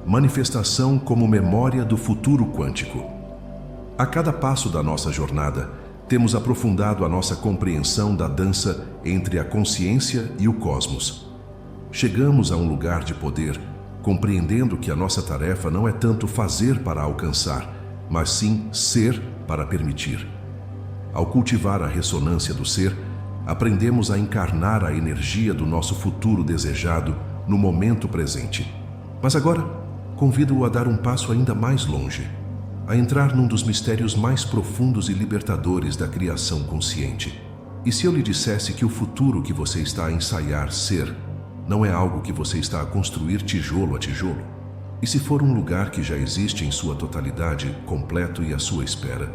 Manifestação como memória do futuro quântico. A cada passo da nossa jornada, temos aprofundado a nossa compreensão da dança entre a consciência e o cosmos. Chegamos a um lugar de poder, compreendendo que a nossa tarefa não é tanto fazer para alcançar, mas sim ser para permitir. Ao cultivar a ressonância do ser, aprendemos a encarnar a energia do nosso futuro desejado no momento presente. Mas agora, convido-o a dar um passo ainda mais longe, a entrar num dos mistérios mais profundos e libertadores da criação consciente. E se eu lhe dissesse que o futuro que você está a ensaiar ser não é algo que você está a construir tijolo a tijolo? E se for um lugar que já existe em sua totalidade, completo e à sua espera?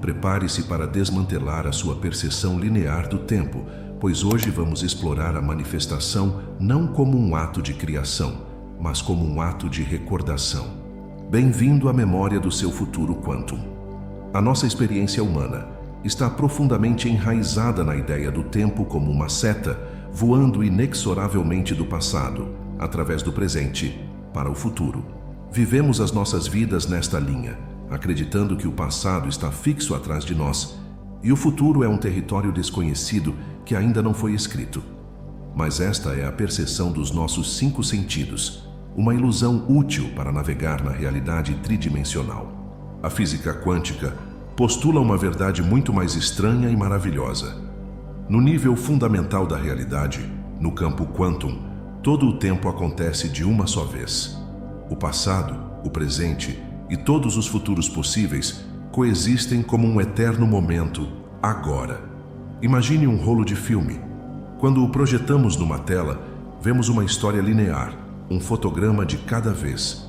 Prepare-se para desmantelar a sua percepção linear do tempo, pois hoje vamos explorar a manifestação não como um ato de criação, mas como um ato de recordação. Bem-vindo à memória do seu futuro quantum. A nossa experiência humana está profundamente enraizada na ideia do tempo como uma seta voando inexoravelmente do passado, através do presente, para o futuro. Vivemos as nossas vidas nesta linha, acreditando que o passado está fixo atrás de nós e o futuro é um território desconhecido que ainda não foi escrito. Mas esta é a percepção dos nossos 5 sentidos, uma ilusão útil para navegar na realidade tridimensional. A física quântica postula uma verdade muito mais estranha e maravilhosa. No nível fundamental da realidade, no campo quantum, todo o tempo acontece de uma só vez. O passado, o presente e todos os futuros possíveis coexistem como um eterno momento, agora. Imagine um rolo de filme. Quando o projetamos numa tela, vemos uma história linear, um fotograma de cada vez.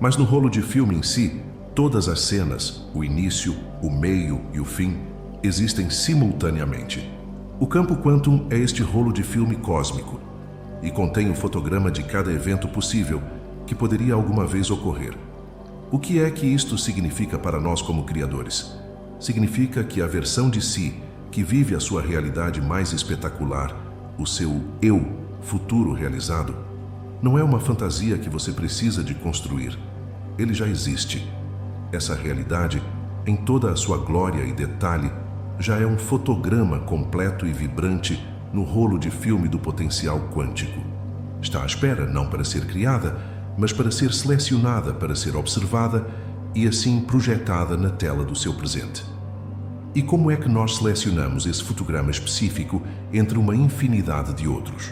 Mas no rolo de filme em si, todas as cenas, o início, o meio e o fim, existem simultaneamente. O campo quantum é este rolo de filme cósmico e contém o fotograma de cada evento possível que poderia alguma vez ocorrer. O que é que isto significa para nós como criadores? Significa que a versão de si, que vive a sua realidade mais espetacular, o seu eu futuro realizado, não é uma fantasia que você precisa de construir. Ele já existe. Essa realidade, em toda a sua glória e detalhe, já é um fotograma completo e vibrante no rolo de filme do potencial quântico. Está à espera não para ser criada, mas para ser selecionada para ser observada e assim projetada na tela do seu presente. E como é que nós selecionamos esse fotograma específico entre uma infinidade de outros?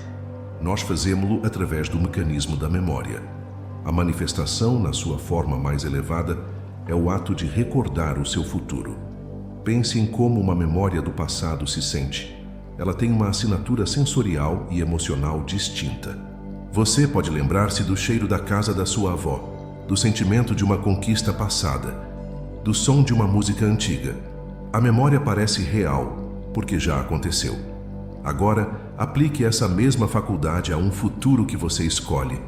Nós fazemos-lo através do mecanismo da memória. A manifestação, na sua forma mais elevada, é o ato de recordar o seu futuro. Pense em como uma memória do passado se sente. Ela tem uma assinatura sensorial e emocional distinta. Você pode lembrar-se do cheiro da casa da sua avó, do sentimento de uma conquista passada, do som de uma música antiga. A memória parece real, porque já aconteceu. Agora, aplique essa mesma faculdade a um futuro que você escolhe.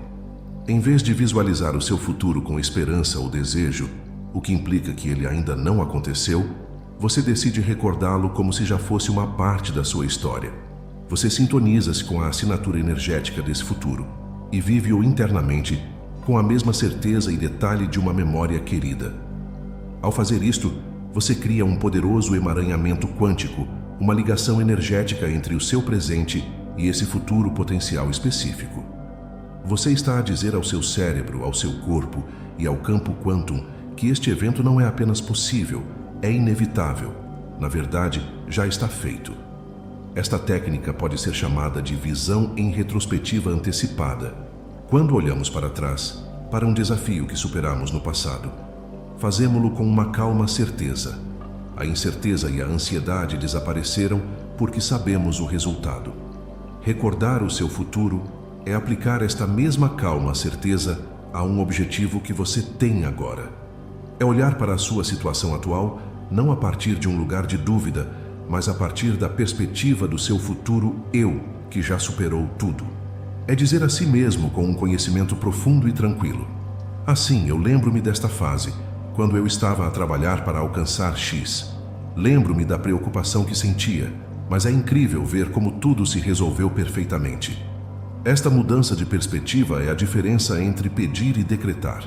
Em vez de visualizar o seu futuro com esperança ou desejo, o que implica que ele ainda não aconteceu, você decide recordá-lo como se já fosse uma parte da sua história. Você sintoniza-se com a assinatura energética desse futuro e vive-o internamente com a mesma certeza e detalhe de uma memória querida. Ao fazer isto, você cria um poderoso emaranhamento quântico, uma ligação energética entre o seu presente e esse futuro potencial específico. Você está a dizer ao seu cérebro, ao seu corpo e ao campo quantum que este evento não é apenas possível, é inevitável. Na verdade, já está feito. Esta técnica pode ser chamada de visão em retrospectiva antecipada. Quando olhamos para trás, para um desafio que superamos no passado, fazemo-lo com uma calma certeza. A incerteza e a ansiedade desapareceram porque sabemos o resultado. Recordar o seu futuro é aplicar esta mesma calma certeza a um objetivo que você tem agora. É olhar para a sua situação atual não a partir de um lugar de dúvida, mas a partir da perspectiva do seu futuro eu, que já superou tudo. É dizer a si mesmo com um conhecimento profundo e tranquilo: assim, eu lembro-me desta fase, quando eu estava a trabalhar para alcançar X. Lembro-me da preocupação que sentia, mas é incrível ver como tudo se resolveu perfeitamente. Esta mudança de perspectiva é a diferença entre pedir e decretar.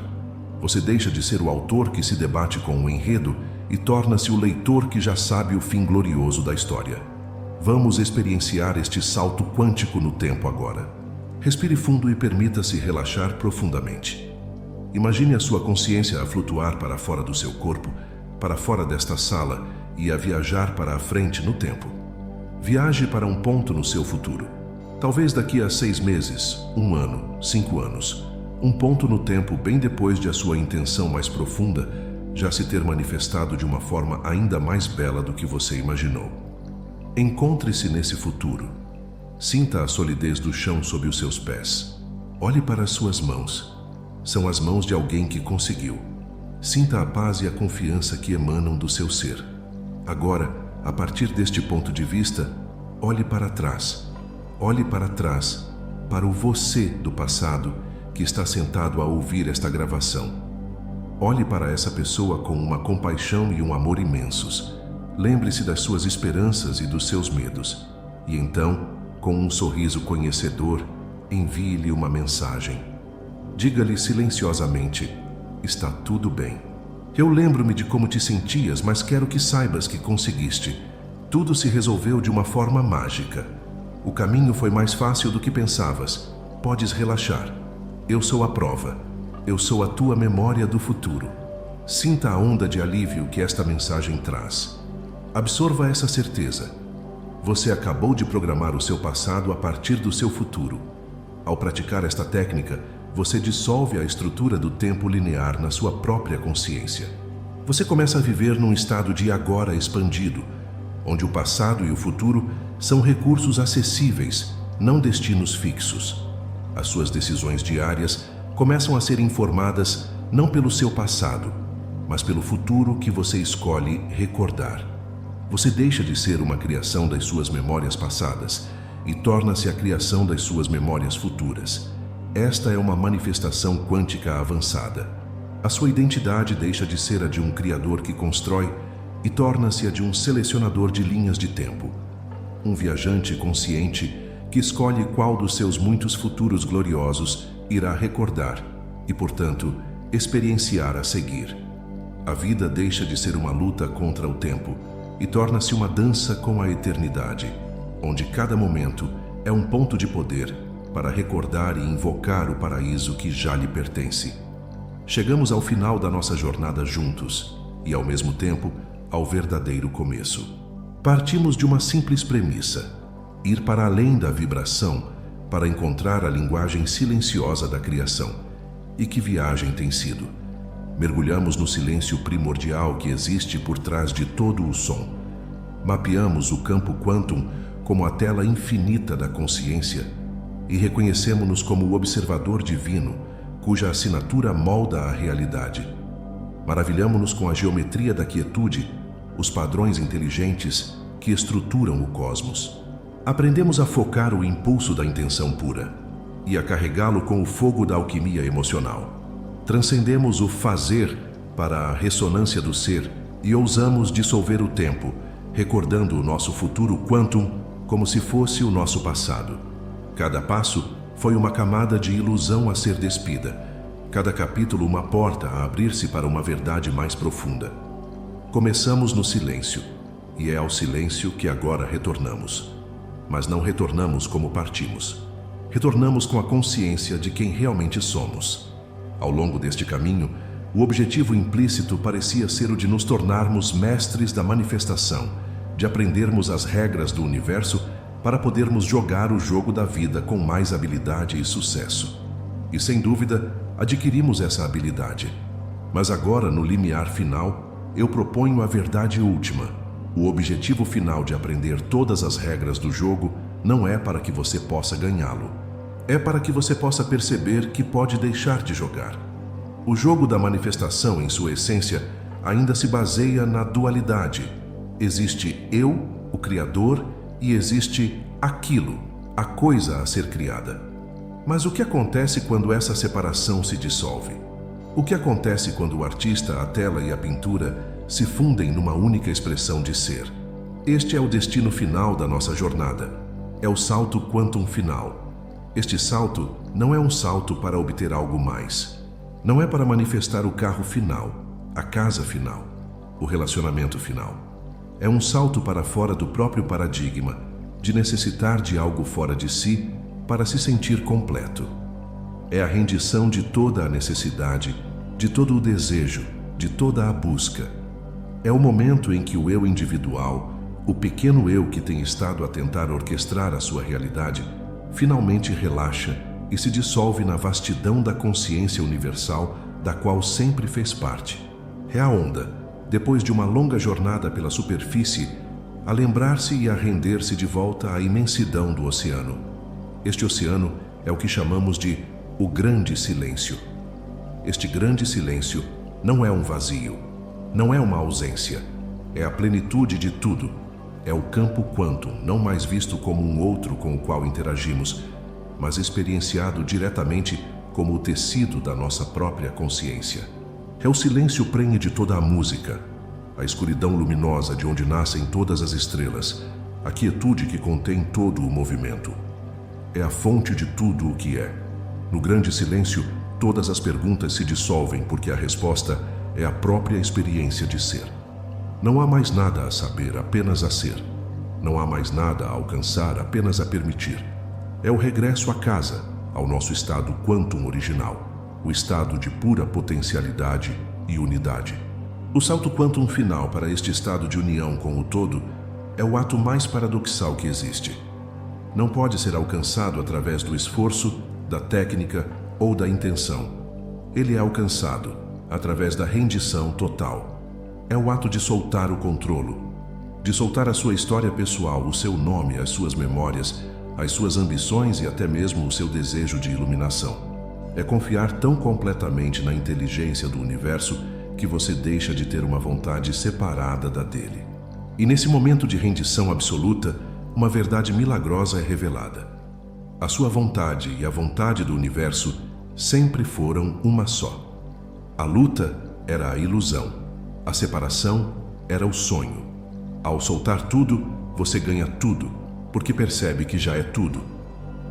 Você deixa de ser o autor que se debate com o enredo e torna-se o leitor que já sabe o fim glorioso da história. Vamos experienciar este salto quântico no tempo agora. Respire fundo e permita-se relaxar profundamente. Imagine a sua consciência a flutuar para fora do seu corpo, para fora desta sala e a viajar para a frente no tempo. Viaje para um ponto no seu futuro. Talvez daqui a 6 meses, 1 ano, 5 anos. Um ponto no tempo bem depois de a sua intenção mais profunda já se ter manifestado de uma forma ainda mais bela do que você imaginou. Encontre-se nesse futuro. Sinta a solidez do chão sob os seus pés. Olhe para as suas mãos. São as mãos de alguém que conseguiu. Sinta a paz e a confiança que emanam do seu ser. Agora, a partir deste ponto de vista, olhe para trás. Olhe para trás, para o você do passado que está sentado a ouvir esta gravação. Olhe para essa pessoa com uma compaixão e um amor imensos. Lembre-se das suas esperanças e dos seus medos. E então, com um sorriso conhecedor, envie-lhe uma mensagem. Diga-lhe silenciosamente: está tudo bem. Eu lembro-me de como te sentias, mas quero que saibas que conseguiste. Tudo se resolveu de uma forma mágica. O caminho foi mais fácil do que pensavas. Podes relaxar. Eu sou a prova. Eu sou a tua memória do futuro. Sinta a onda de alívio que esta mensagem traz. Absorva essa certeza. Você acabou de programar o seu passado a partir do seu futuro. Ao praticar esta técnica, você dissolve a estrutura do tempo linear na sua própria consciência. Você começa a viver num estado de agora expandido, onde o passado e o futuro são recursos acessíveis, não destinos fixos. As suas decisões diárias começam a ser informadas não pelo seu passado, mas pelo futuro que você escolhe recordar. Você deixa de ser uma criação das suas memórias passadas e torna-se a criação das suas memórias futuras. Esta é uma manifestação quântica avançada. A sua identidade deixa de ser a de um criador que constrói e torna-se a de um selecionador de linhas de tempo. Um viajante consciente que escolhe qual dos seus muitos futuros gloriosos irá recordar e, portanto, experienciar a seguir. A vida deixa de ser uma luta contra o tempo e torna-se uma dança com a eternidade, onde cada momento é um ponto de poder para recordar e invocar o paraíso que já lhe pertence. Chegamos ao final da nossa jornada juntos e, ao mesmo tempo, ao verdadeiro começo. Partimos de uma simples premissa: ir para além da vibração para encontrar a linguagem silenciosa da criação. E que viagem tem sido! Mergulhamos no silêncio primordial que existe por trás de todo o som. Mapeamos o campo quantum como a tela infinita da consciência e reconhecemos-nos como o observador divino, cuja assinatura molda a realidade. Maravilhamo-nos com a geometria da quietude, os padrões inteligentes que estruturam o cosmos. Aprendemos a focar o impulso da intenção pura e a carregá-lo com o fogo da alquimia emocional. Transcendemos o fazer para a ressonância do ser e ousamos dissolver o tempo, recordando o nosso futuro quantum como se fosse o nosso passado. Cada passo foi uma camada de ilusão a ser despida, cada capítulo uma porta a abrir-se para uma verdade mais profunda. Começamos no silêncio, e é ao silêncio que agora retornamos. Mas não retornamos como partimos. Retornamos com a consciência de quem realmente somos. Ao longo deste caminho, o objetivo implícito parecia ser o de nos tornarmos mestres da manifestação, de aprendermos as regras do universo para podermos jogar o jogo da vida com mais habilidade e sucesso. E sem dúvida, adquirimos essa habilidade. Mas agora, no limiar final, eu proponho a verdade última. O objetivo final de aprender todas as regras do jogo não é para que você possa ganhá-lo. É para que você possa perceber que pode deixar de jogar. O jogo da manifestação, em sua essência, ainda se baseia na dualidade. Existe eu, o Criador, e existe aquilo, a coisa a ser criada. Mas o que acontece quando essa separação se dissolve? O que acontece quando o artista, a tela e a pintura se fundem numa única expressão de ser? Este é o destino final da nossa jornada. É o salto quantum final. Este salto não é um salto para obter algo mais. Não é para manifestar o carro final, a casa final, o relacionamento final. É um salto para fora do próprio paradigma, de necessitar de algo fora de si para se sentir completo. É a rendição de toda a necessidade, de todo o desejo, de toda a busca. É o momento em que o eu individual, o pequeno eu que tem estado a tentar orquestrar a sua realidade, finalmente relaxa e se dissolve na vastidão da consciência universal da qual sempre fez parte. É a onda, depois de uma longa jornada pela superfície, a lembrar-se e a render-se de volta à imensidão do oceano. Este oceano é o que chamamos de o grande silêncio. Este grande silêncio não é um vazio, não é uma ausência, é a plenitude de tudo. É o campo quantum, não mais visto como um outro com o qual interagimos, mas experienciado diretamente como o tecido da nossa própria consciência. É o silêncio prenhe de toda a música, a escuridão luminosa de onde nascem todas as estrelas, a quietude que contém todo o movimento. É a fonte de tudo o que é. No grande silêncio, todas as perguntas se dissolvem porque a resposta é a própria experiência de ser. Não há mais nada a saber, apenas a ser. Não há mais nada a alcançar, apenas a permitir. É o regresso à casa, ao nosso estado quantum original, o estado de pura potencialidade e unidade. O salto quantum final para este estado de união com o todo é o ato mais paradoxal que existe. Não pode ser alcançado através do esforço, da técnica ou da intenção. Ele é alcançado através da rendição total. É o ato de soltar o controle, de soltar a sua história pessoal, o seu nome, as suas memórias, as suas ambições e até mesmo o seu desejo de iluminação. É confiar tão completamente na inteligência do universo que você deixa de ter uma vontade separada da dele. E nesse momento de rendição absoluta, uma verdade milagrosa é revelada. A sua vontade e a vontade do universo sempre foram uma só. A luta era a ilusão. A separação era o sonho. Ao soltar tudo, você ganha tudo, porque percebe que já é tudo.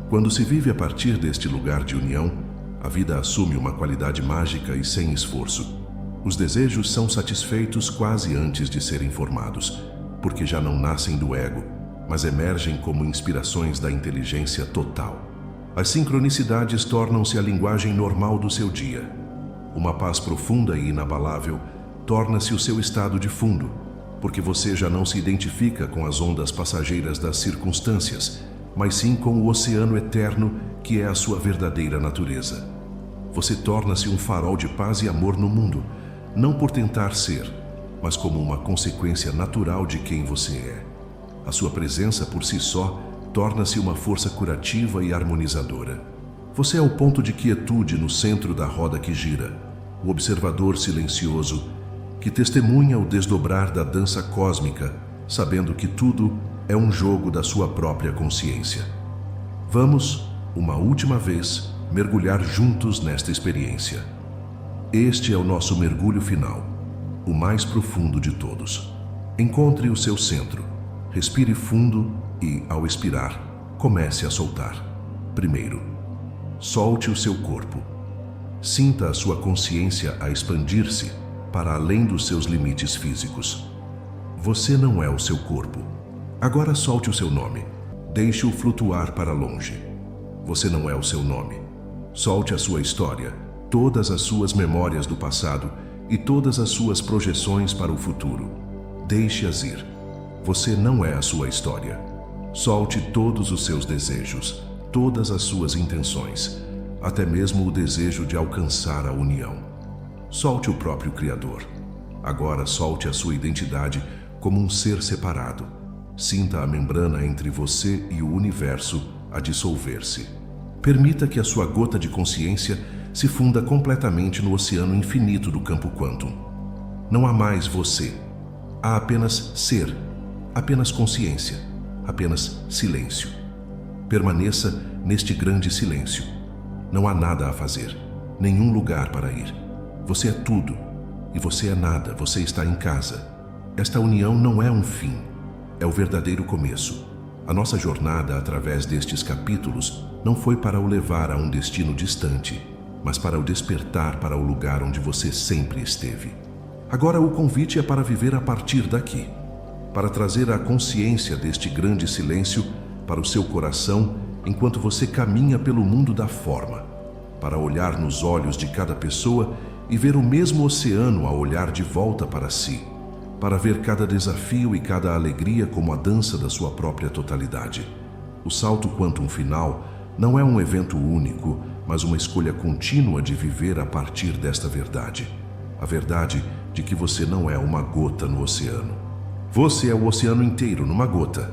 Quando se vive a partir deste lugar de união, a vida assume uma qualidade mágica e sem esforço. Os desejos são satisfeitos quase antes de serem formados, porque já não nascem do ego, mas emergem como inspirações da inteligência total. As sincronicidades tornam-se a linguagem normal do seu dia. Uma paz profunda e inabalável torna-se o seu estado de fundo, porque você já não se identifica com as ondas passageiras das circunstâncias, mas sim com o oceano eterno que é a sua verdadeira natureza. Você torna-se um farol de paz e amor no mundo, não por tentar ser, mas como uma consequência natural de quem você é. A sua presença por si só torna-se uma força curativa e harmonizadora. Você é o ponto de quietude no centro da roda que gira, o observador silencioso que testemunha o desdobrar da dança cósmica, sabendo que tudo é um jogo da sua própria consciência. Vamos, uma última vez, mergulhar juntos nesta experiência. Este é o nosso mergulho final, o mais profundo de todos. Encontre o seu centro, respire fundo e, ao expirar, comece a soltar. Primeiro, solte o seu corpo. Sinta a sua consciência a expandir-se para além dos seus limites físicos. Você não é o seu corpo. Agora solte o seu nome. Deixe-o flutuar para longe. Você não é o seu nome. Solte a sua história, todas as suas memórias do passado e todas as suas projeções para o futuro. Deixe-as ir. Você não é a sua história. Solte todos os seus desejos, todas as suas intenções, até mesmo o desejo de alcançar a união. Solte o próprio Criador. Agora solte a sua identidade como um ser separado. Sinta a membrana entre você e o universo a dissolver-se. Permita que a sua gota de consciência se funda completamente no oceano infinito do campo quântum. Não há mais você. Há apenas ser, apenas consciência, apenas silêncio. Permaneça neste grande silêncio. Não há nada a fazer, nenhum lugar para ir. Você é tudo e você é nada, você está em casa. Esta união não é um fim, é o verdadeiro começo. A nossa jornada através destes capítulos não foi para o levar a um destino distante, mas para o despertar para o lugar onde você sempre esteve. Agora o convite é para viver a partir daqui, para trazer a consciência deste grande silêncio para o seu coração enquanto você caminha pelo mundo da forma, para olhar nos olhos de cada pessoa e ver o mesmo oceano a olhar de volta para si, para ver cada desafio e cada alegria como a dança da sua própria totalidade. O salto quantum final não é um evento único, mas uma escolha contínua de viver a partir desta verdade. A verdade de que você não é uma gota no oceano. Você é o oceano inteiro numa gota.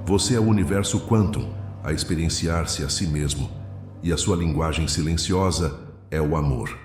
Você é o universo quantum a experienciar-se a si mesmo, e a sua linguagem silenciosa é o amor.